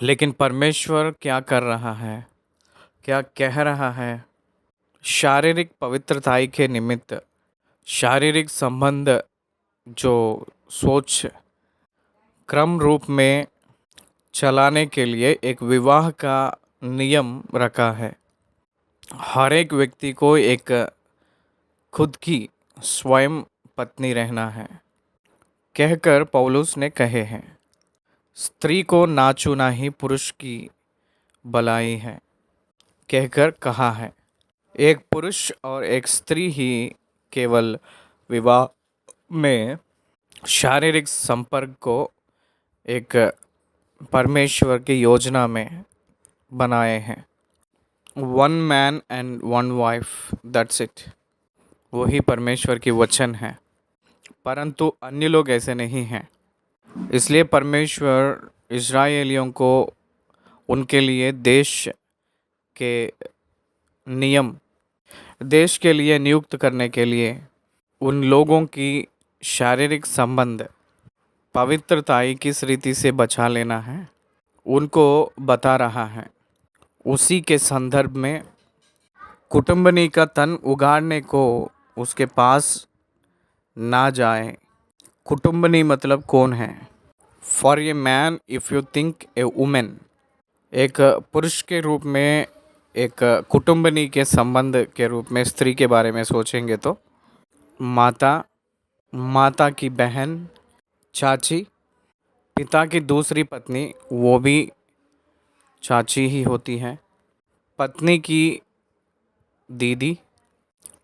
लेकिन परमेश्वर क्या कर रहा है, क्या कह रहा है? शारीरिक पवित्रताई के निमित्त शारीरिक संबंध जो सोच क्रम रूप में चलाने के लिए एक विवाह का नियम रखा है। हर एक व्यक्ति को एक खुद की स्वयं पत्नी रहना है कहकर पौलुस ने कहे हैं। स्त्री को ना चुना ही पुरुष की भलाई है कहकर कहा है। एक पुरुष और एक स्त्री ही केवल विवाह में शारीरिक संपर्क को एक परमेश्वर की योजना में बनाए हैं। One man and one wife, that's it. वही परमेश्वर की वचन है। परंतु अन्य लोग ऐसे नहीं हैं। इसलिए परमेश्वर इज़राइलियों को उनके लिए देश के नियम देश के लिए नियुक्त करने के लिए उन लोगों की शारीरिक संबंध पवित्रताई किस रीति से बचा लेना है उनको बता रहा है। उसी के संदर्भ में कुटुंबनी का तन उगाड़ने को उसके पास ना जाए। कुटुंबनी मतलब कौन है? For a man if you think A women, एक पुरुष के रूप में एक कुटुंबनी के संबंध के रूप में स्त्री के बारे में सोचेंगे तो माता, माता की बहन, चाची, पिता की दूसरी पत्नी वो भी चाची ही होती है, पत्नी की दीदी,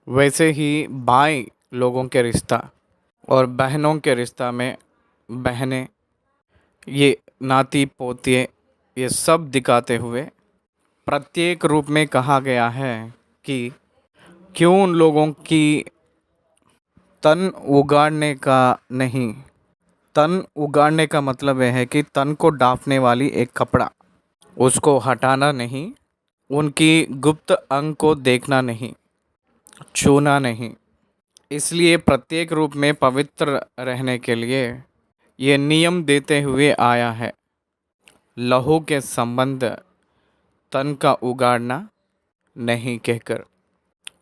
वैसे ही भाई लोगों के रिश्ता और बहनों के रिश्ता में बहनें, ये नाती पोते, ये सब दिखाते हुए प्रत्येक रूप में कहा गया है कि क्यों उन लोगों की तन उगाड़ने का नहीं। तन उगाड़ने का मतलब यह है कि तन को ढांपने वाली एक कपड़ा उसको हटाना नहीं, उनकी गुप्त अंग को देखना नहीं, छूना नहीं। इसलिए प्रत्येक रूप में पवित्र रहने के लिए ये नियम देते हुए आया है। लहू के संबंध तन का उगाड़ना नहीं कहकर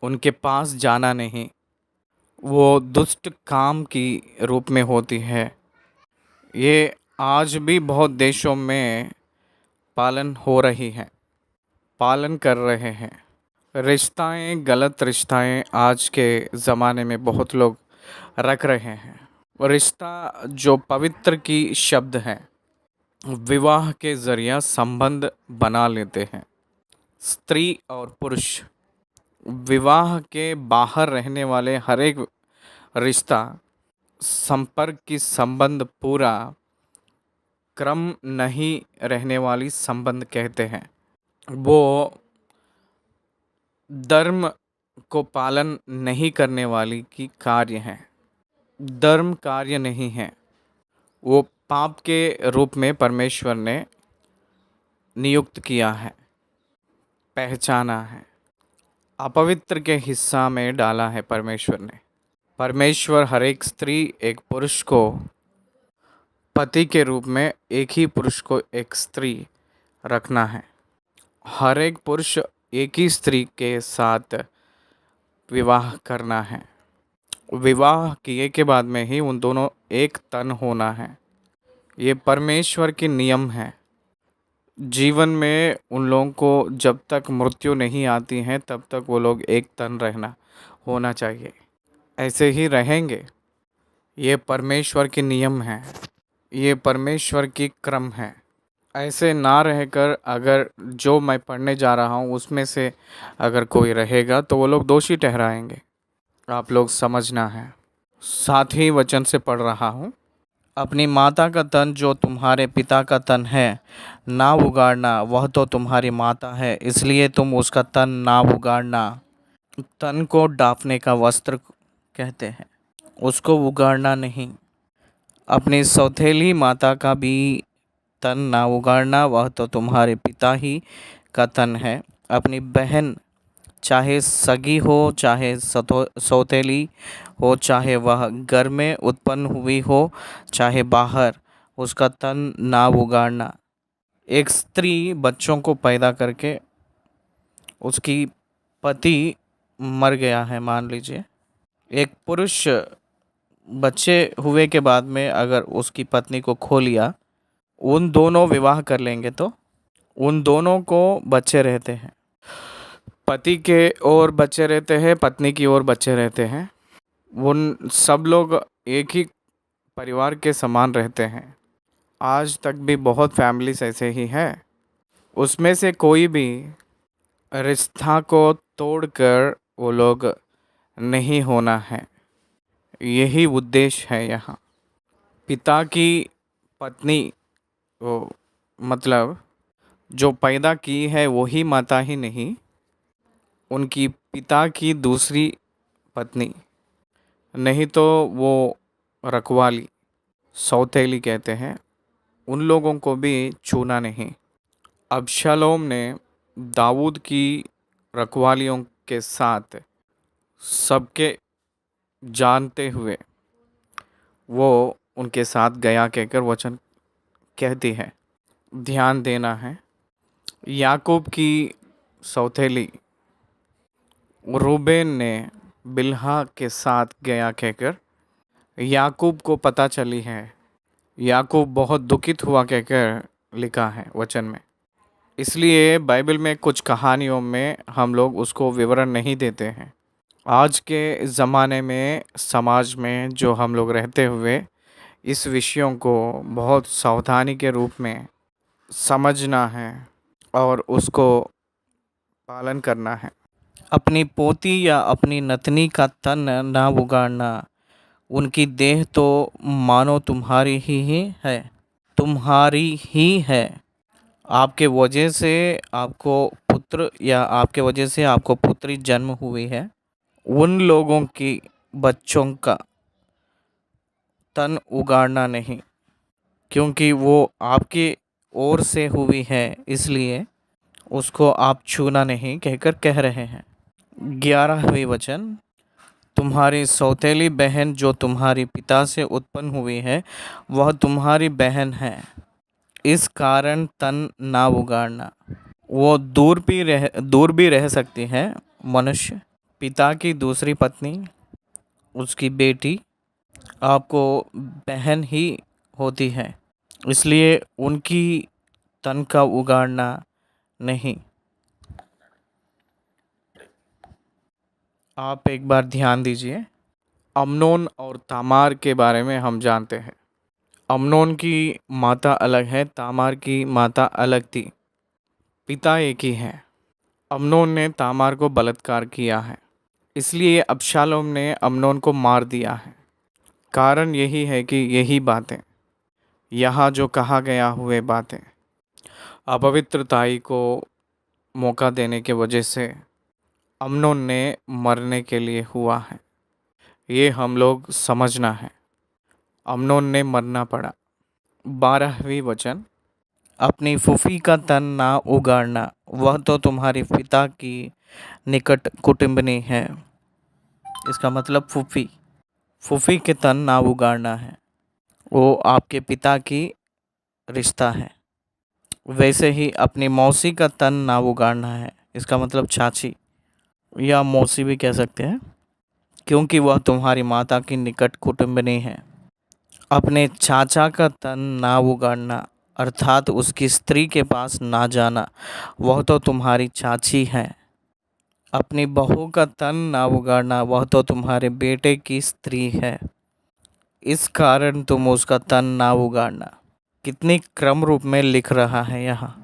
उनके पास जाना नहीं। वो दुष्ट काम की रूप में होती है। ये आज भी बहुत देशों में पालन हो रही है, पालन कर रहे हैं। रिश्ताएं, गलत रिश्ताएं आज के ज़माने में बहुत लोग रख रहे हैं। रिश्ता जो पवित्र की शब्द है, विवाह के ज़रिया संबंध बना लेते हैं। स्त्री और पुरुष, विवाह के बाहर रहने वाले हर एक रिश्ता, संपर्क की संबंध पूरा क्रम नहीं रहने वाली संबंध कहते हैं। वो धर्म को पालन नहीं करने वाली की कार्य है। धर्म कार्य नहीं है, वो पाप के रूप में परमेश्वर ने नियुक्त किया है, पहचाना है, अपवित्र के हिस्सा में डाला है परमेश्वर ने। परमेश्वर हर एक स्त्री, एक पुरुष को पति के रूप में, एक ही पुरुष को एक स्त्री रखना है। हर एक पुरुष एक ही स्त्री के साथ विवाह करना है। विवाह किए के बाद में ही उन दोनों एक तन होना है। ये परमेश्वर के नियम है। जीवन में उन लोगों को जब तक मृत्यु नहीं आती है तब तक वो लोग एक तन रहना होना चाहिए। ऐसे ही रहेंगे। ये परमेश्वर के नियम है, ये परमेश्वर की क्रम है। ऐसे ना रहकर अगर जो मैं पढ़ने जा रहा हूँ उसमें से अगर कोई रहेगा तो वो लोग दोषी ठहराएंगे। आप लोग समझना है। साथ ही वचन से पढ़ रहा हूँ। अपनी माता का तन जो तुम्हारे पिता का तन है ना उगाड़ना, वह तो तुम्हारी माता है, इसलिए तुम उसका तन ना उगाड़ना। तन को डाँपने का वस्त्र कहते हैं, उसको उगाड़ना नहीं। अपनी सौतेली माता का भी तन ना उगाड़ना, वह तो तुम्हारे पिता ही का तन है। अपनी बहन, चाहे सगी हो, चाहे सौतेली हो, चाहे वह घर में उत्पन्न हुई हो, चाहे बाहर, उसका तन ना उगाड़ना। एक स्त्री बच्चों को पैदा करके उसकी पति मर गया है मान लीजिए, एक पुरुष बच्चे हुए के बाद में अगर उसकी पत्नी को खो लिया, उन दोनों विवाह कर लेंगे तो उन दोनों को बच्चे रहते हैं। पति के ओर बच्चे रहते हैं, पत्नी की ओर बच्चे रहते हैं। उन सब लोग एक ही परिवार के समान रहते हैं। आज तक भी बहुत फैमिलीज ऐसे ही हैं। उसमें से कोई भी रिश्ता को तोड़कर वो लोग नहीं होना है। यही उद्देश्य है यहाँ। पिता की पत्नी, वो मतलब जो पैदा की है वही माता ही नहीं, उनकी पिता की दूसरी पत्नी, नहीं तो वो रखवाली, सौतेली कहते हैं, उन लोगों को भी छूना नहीं। अबशालोम ने दाऊद की रखवालियों के साथ सबके जानते हुए वो उनके साथ गया कहकर वचन कहती है। ध्यान देना है। याकूब की सौतेली रूबेन ने बिल्हा के साथ गया कहकर याकूब को पता चली है। याकूब बहुत दुखित हुआ कहकर लिखा है वचन में। इसलिए बाइबल में कुछ कहानियों में हम लोग उसको विवरण नहीं देते हैं। आज के ज़माने में, समाज में जो हम लोग रहते हुए इस विषयों को बहुत सावधानी के रूप में समझना है और उसको पालन करना है। अपनी पोती या अपनी नतनी का तन ना उगाड़ना। उनकी देह तो मानो तुम्हारी ही है, तुम्हारी ही है। आपके वजह से आपको पुत्र या आपके वजह से आपको पुत्री जन्म हुई है। उन लोगों की बच्चों का तन उगाड़ना नहीं, क्योंकि वो आपकी ओर से हुई है, इसलिए उसको आप छूना नहीं कहकर कह रहे हैं। 11वें वचन। तुम्हारी सौतेली बहन जो तुम्हारी पिता से उत्पन्न हुई है, वह तुम्हारी बहन है, इस कारण तन ना उगाड़ना। वो दूर भी रह सकती है मनुष्य। पिता की दूसरी पत्नी, उसकी बेटी आपको बहन ही होती है, इसलिए उनकी तन का उगाड़ना नहीं। आप एक बार ध्यान दीजिए। अम्नोन और तामार के बारे में हम जानते हैं। अम्नोन की माता अलग है, तामार की माता अलग थी, पिता एक ही है। अम्नोन ने तामार को बलात्कार किया है, इसलिए अबशालोम ने अम्नोन को मार दिया है। कारण यही है कि यही बातें, यहाँ जो कहा गया हुए बातें, अपवित्रताई को मौका देने के वजह से अम्नोन ने मरने के लिए हुआ है। ये हम लोग समझना है। अम्नोन ने मरना पड़ा। 12वीं वचन, अपनी फूफी का तन ना उगाड़ना, वह तो तुम्हारे पिता की निकट कुटुंबनी है। इसका मतलब फूफी, फूफी के तन ना उगाड़ना है, वो आपके पिता की रिश्ता है। वैसे ही अपनी मौसी का तन ना उगाड़ना है, इसका मतलब चाची या मौसी भी कह सकते हैं, क्योंकि वह तुम्हारी माता की निकट कुटुंबनी है। अपने चाचा का तन ना उगाड़ना अर्थात उसकी स्त्री के पास ना जाना, वह तो तुम्हारी चाची है। अपनी बहू का तन ना उगाड़ना, वह तो तुम्हारे बेटे की स्त्री है। इस कारण तुम उसका तन ना उगाड़ना। कितनी क्रम रूप में लिख रहा है यहाँ।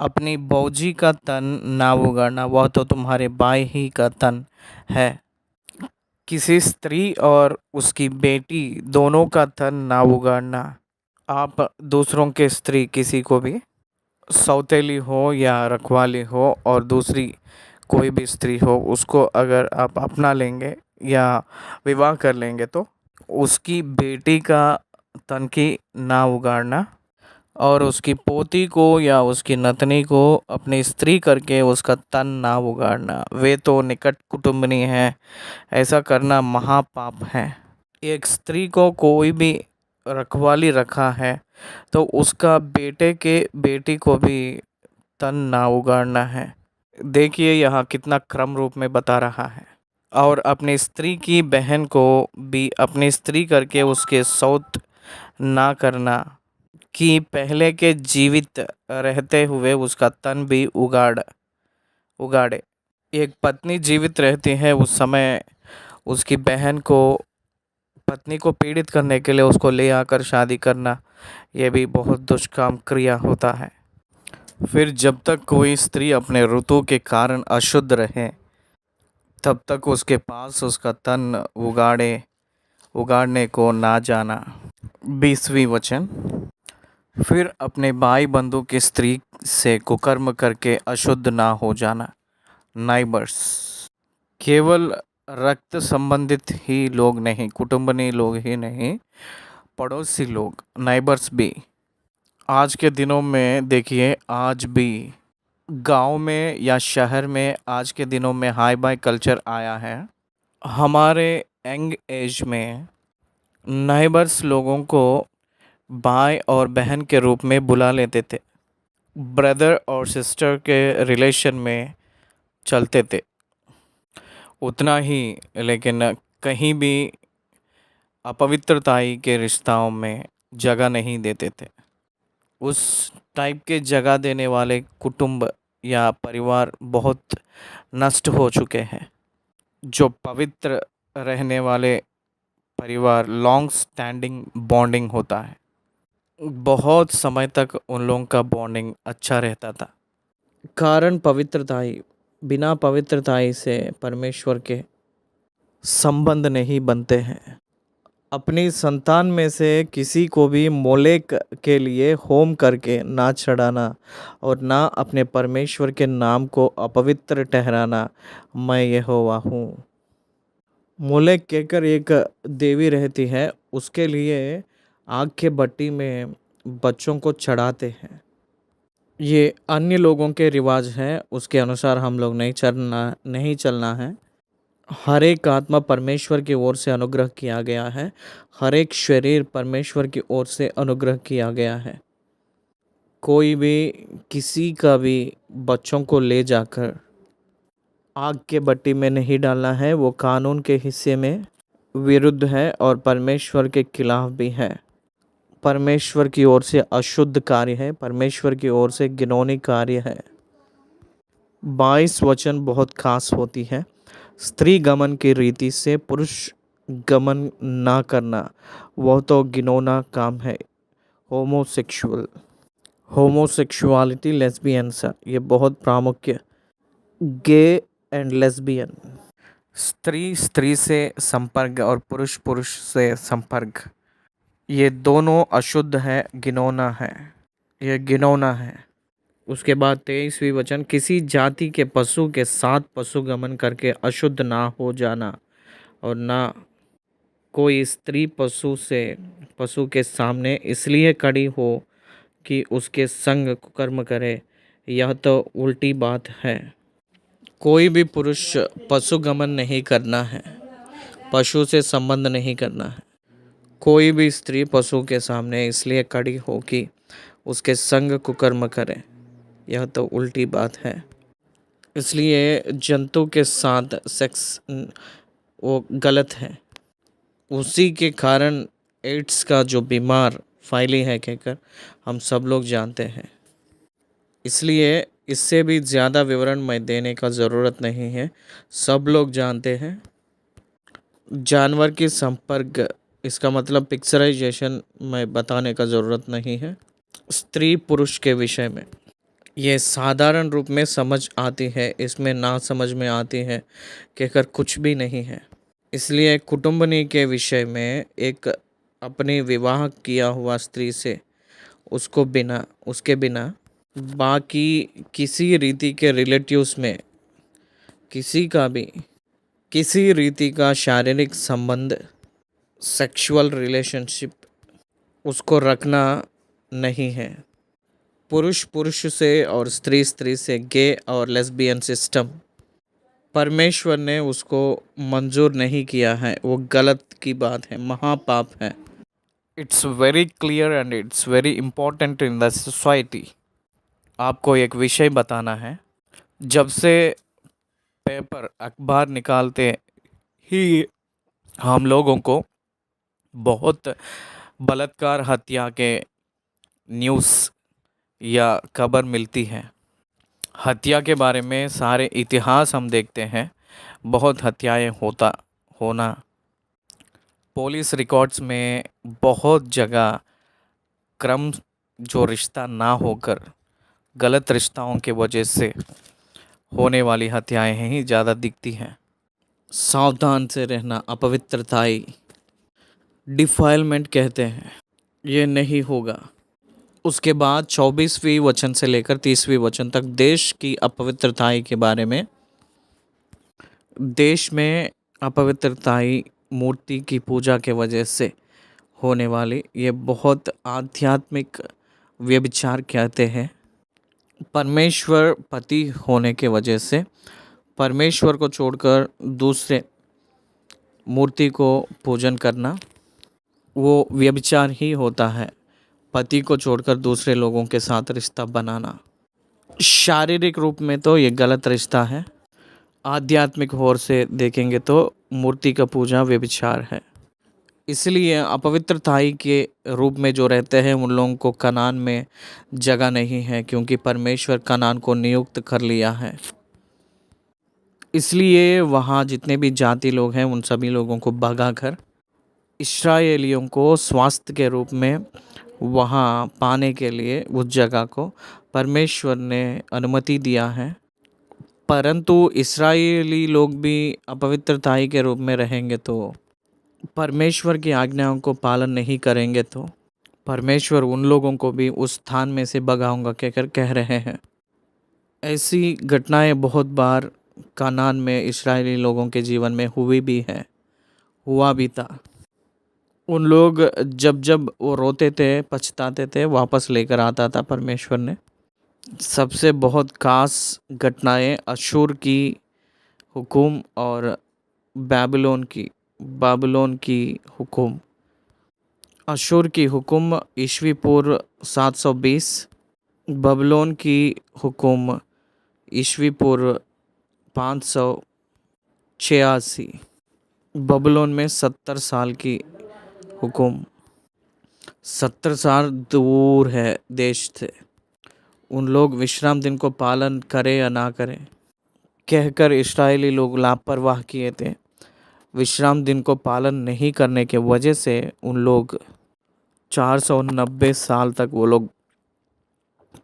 अपनी बौजी का तन ना उगाड़ना, वह तो तुम्हारे भाई ही का तन है। किसी स्त्री और उसकी बेटी दोनों का तन ना उगाड़ना। आप दूसरों के स्त्री किसी को भी, सौतेली हो या रखवाली हो, और दूसरी कोई भी स्त्री हो, उसको अगर आप अपना लेंगे या विवाह कर लेंगे तो उसकी बेटी का तन की ना उगाड़ना, और उसकी पोती को या उसकी नतनी को अपनी स्त्री करके उसका तन ना उगाड़ना, वे तो निकट कुटुंबनी है। ऐसा करना महापाप है। एक स्त्री को कोई भी रखवाली रखा है तो उसका बेटे के बेटी को भी तन ना उगाड़ना है। देखिए यहाँ कितना क्रम रूप में बता रहा है। और अपनी स्त्री की बहन को भी अपनी स्त्री करके उसके सौत ना करना, कि पहले के जीवित रहते हुए उसका तन भी उगाड़े। एक पत्नी जीवित रहती है उस समय उसकी बहन को, पत्नी को पीड़ित करने के लिए उसको ले आकर शादी करना, यह भी बहुत दुष्काम क्रिया होता है। फिर जब तक कोई स्त्री अपने ऋतु के कारण अशुद्ध रहे तब तक उसके पास उसका तन उगाड़ने को ना जाना। 20वीं वचन, फिर अपने भाई बंधु की स्त्री से कुकर्म करके अशुद्ध ना हो जाना। नाइबर्स, केवल रक्त संबंधित ही लोग नहीं, कुटुंबनी लोग ही नहीं, पड़ोसी लोग, नाइबर्स भी। आज के दिनों में देखिए, आज भी गांव में या शहर में आज के दिनों में हाई बाई कल्चर आया है। हमारे यंग एज में नाइबर्स लोगों को भाई और बहन के रूप में बुला लेते थे, ब्रदर और सिस्टर के रिलेशन में चलते थे उतना ही, लेकिन कहीं भी अपवित्रताई के रिश्ताओं में जगह नहीं देते थे। उस टाइप के जगह देने वाले कुटुंब या परिवार बहुत नष्ट हो चुके हैं। जो पवित्र रहने वाले परिवार, लॉन्ग स्टैंडिंग बॉन्डिंग होता है, बहुत समय तक उन लोगों का बॉन्डिंग अच्छा रहता था। कारण पवित्रताई, बिना पवित्रताई से परमेश्वर के संबंध नहीं बनते हैं। अपनी संतान में से किसी को भी मोलेक के लिए होम करके ना चढ़ाना और ना अपने परमेश्वर के नाम को अपवित्र ठहराना, मैं यहोवा हूँ। मोलेक कहकर एक देवी रहती है, उसके लिए आग के भट्टी में बच्चों को चढ़ाते हैं। ये अन्य लोगों के रिवाज हैं, उसके अनुसार हम लोग नहीं चलना है। हर एक आत्मा परमेश्वर की ओर से अनुग्रह किया गया है। हर एक शरीर परमेश्वर की ओर से अनुग्रह किया गया है। कोई भी किसी का भी बच्चों को ले जाकर आग के भट्टी में नहीं डालना है, वो कानून के हिस्से में विरुद्ध है और परमेश्वर के खिलाफ भी है। परमेश्वर की ओर से अशुद्ध कार्य है, परमेश्वर की ओर से घिनौनी कार्य है। 22 वचन बहुत खास होती है। स्त्री गमन की रीति से पुरुष गमन ना करना वह तो घिनौना काम है। होमोसेक्सुअल होमोसेक्सुअलिटी लेस्बियंस ये बहुत प्रामुख्य। गे एंड लेस्बियन, स्त्री स्त्री से संपर्क और पुरुष पुरुष से संपर्क, ये दोनों अशुद्ध है, घिनौना है, ये घिनौना है। उसके बाद 23वीं वचन, किसी जाति के पशु के साथ पशु गमन करके अशुद्ध ना हो जाना और ना कोई स्त्री पशु के सामने इसलिए खड़ी हो कि उसके संग कुकर्म करे, यह तो उल्टी बात है। कोई भी पुरुष पशु गमन नहीं करना है, पशु से संबंध नहीं करना है। कोई भी स्त्री पशु के सामने इसलिए खड़ी हो कि उसके संग कुकर्म करे, यह तो उल्टी बात है। इसलिए जंतु के साथ सेक्स वो गलत है। उसी के कारण एड्स का जो बीमार फैली है कहकर हम सब लोग जानते हैं। इसलिए इससे भी ज़्यादा विवरण मैं देने का ज़रूरत नहीं है, सब लोग जानते हैं। जानवर की संपर्क, इसका मतलब पिक्चराइजेशन मैं बताने का ज़रूरत नहीं है। स्त्री पुरुष के विषय में ये साधारण रूप में समझ आती है, इसमें ना समझ में आती है कहकर कुछ भी नहीं है। इसलिए कुटुंबनी के विषय में एक अपनी विवाह किया हुआ स्त्री से उसके बिना बाकी किसी रीति के रिलेटिव्स में किसी रीति का शारीरिक संबंध, सेक्सुअल रिलेशनशिप उसको रखना नहीं है। पुरुष पुरुष से और स्त्री स्त्री से, गे और लेस्बियन सिस्टम परमेश्वर ने उसको मंजूर नहीं किया है, वो गलत की बात है, महापाप है। It's very clear and it's very important in the society. आपको एक विषय बताना है, जब से पेपर अखबार निकालते ही हम लोगों को बहुत बलात्कार हत्या के न्यूज़ या खबर मिलती है। हत्या के बारे में सारे इतिहास हम देखते हैं, बहुत हत्याएं होना पुलिस रिकॉर्ड्स में बहुत जगह क्रम जो रिश्ता ना होकर गलत रिश्ताओं के वजह से होने वाली हत्याएं ही ज़्यादा दिखती हैं। सावधान से रहना, अपवित्रताई डिफाइलमेंट कहते हैं, ये नहीं होगा। उसके बाद 24वीं वचन से लेकर 30वीं वचन तक देश की अपवित्रताई के बारे में। देश में अपवित्रताई मूर्ति की पूजा के वजह से होने वाली, ये बहुत आध्यात्मिक व्यभिचार कहते हैं। परमेश्वर पति होने के वजह से परमेश्वर को छोड़कर दूसरे मूर्ति को पूजन करना वो व्यभिचार ही होता है। पति को छोड़कर दूसरे लोगों के साथ रिश्ता बनाना शारीरिक रूप में तो ये गलत रिश्ता है, आध्यात्मिक ओर से देखेंगे तो मूर्ति का पूजा व्यभिचार है। इसलिए अपवित्रताई के रूप में जो रहते हैं उन लोगों को कनान में जगह नहीं है, क्योंकि परमेश्वर कनान को नियुक्त कर लिया है। इसलिए वहाँ जितने भी जाति लोग हैं उन सभी लोगों को भगा कर इस्राएलियों को स्वास्थ्य के रूप में वहाँ पाने के लिए उस जगह को परमेश्वर ने अनुमति दिया है। परंतु इस्राएली लोग भी अपवित्रताई के रूप में रहेंगे तो परमेश्वर की आज्ञाओं को पालन नहीं करेंगे तो परमेश्वर उन लोगों को भी उस स्थान में से भगाऊंगा कहकर कह रहे हैं। ऐसी घटनाएं बहुत बार कानान में इस्राएली लोगों के जीवन में हुई भी है, हुआ भी था। उन लोग जब जब वो रोते थे, पछताते थे, वापस लेकर आता था परमेश्वर ने। सबसे बहुत खास घटनाएं अशूर की हुकुम और बाबिलोन की हुकुम। अशूर की हुकुम ईस्वी पूर्व 720, बाबिलोन की हुकुम ईस्वी पूर्व 586। बाबिलोन में 70 साल की हुकुम, 70 साल दूर है देश से। उन लोग विश्राम दिन को पालन करें या ना करें, कहकर इस्राएली लोग लापरवाह किए थे। विश्राम दिन को पालन नहीं करने के वजह से उन लोग 490 साल तक वो लोग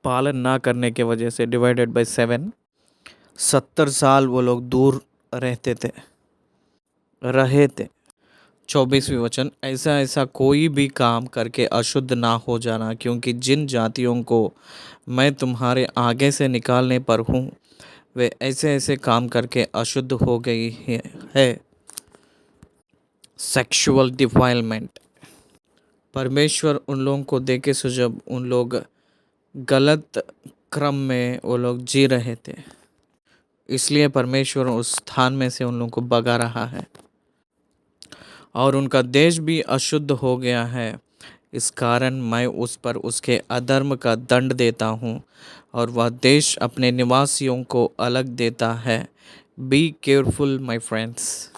पालन ना करने के वजह से डिवाइडेड बाय 7 70 साल वो लोग दूर रहे थे। 24वीं वचन, ऐसा ऐसा कोई भी काम करके अशुद्ध ना हो जाना, क्योंकि जिन जातियों को मैं तुम्हारे आगे से निकालने पर हूँ वे ऐसे ऐसे काम करके अशुद्ध हो गई है। Sexual defilement. परमेश्वर उन लोगों को देखे सो जब उन लोग गलत क्रम में वो लोग जी रहे थे, इसलिए परमेश्वर उस स्थान में से उन लोगों को भगा रहा है और उनका देश भी अशुद्ध हो गया है। इस कारण मैं उस पर उसके अधर्म का दंड देता हूँ और वह देश अपने निवासियों को अलग देता है। Be careful my friends.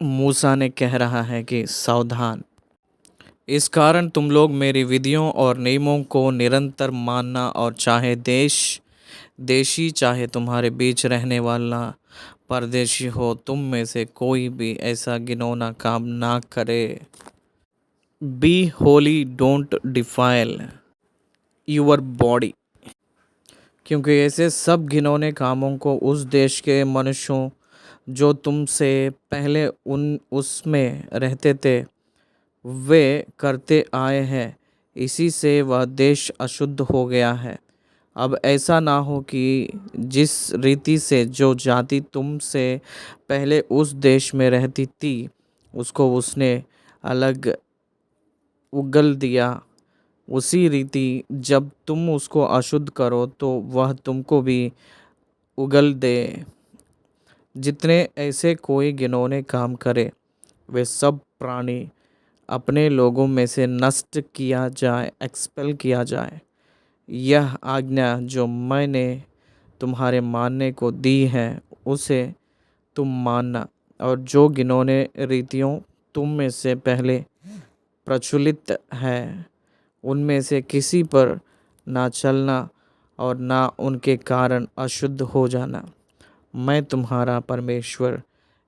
मूसा ने कह रहा है कि सावधान, इस कारण तुम लोग मेरी विधियों और नियमों को निरंतर मानना और चाहे देशी चाहे तुम्हारे बीच रहने वाला परदेशी हो, तुम में से कोई भी ऐसा घिनौना काम ना करे। Be holy, don't defile your body. क्योंकि ऐसे सब घिनौने कामों को उस देश के मनुष्यों जो तुमसे पहले उसमें रहते थे वे करते आए हैं, इसी से वह देश अशुद्ध हो गया है। अब ऐसा ना हो कि जिस रीति से जो जाति तुमसे पहले उस देश में रहती थी उसको उसने अलग उगल दिया, उसी रीति जब तुम उसको अशुद्ध करो तो वह तुमको भी उगल दे। जितने ऐसे कोई घिनौने काम करे वे सब प्राणी अपने लोगों में से नष्ट किया जाए, एक्सपेल किया जाए। यह आज्ञा जो मैंने तुम्हारे मानने को दी है उसे तुम मानना, और जो घिनौने रीतियों तुम में से पहले प्रचलित है उनमें से किसी पर ना चलना और ना उनके कारण अशुद्ध हो जाना। मैं तुम्हारा परमेश्वर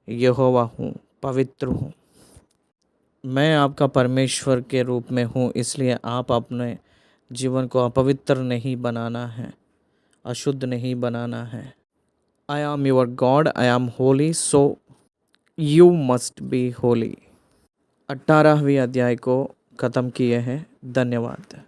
यहोवा हूँ, पवित्र हूँ। मैं आपका परमेश्वर के रूप में हूँ, इसलिए आप अपने जीवन को अपवित्र नहीं बनाना है, अशुद्ध नहीं बनाना है। I am your God, I am holy, so you must be holy. 18वीं अध्याय को ख़त्म किए हैं। धन्यवाद।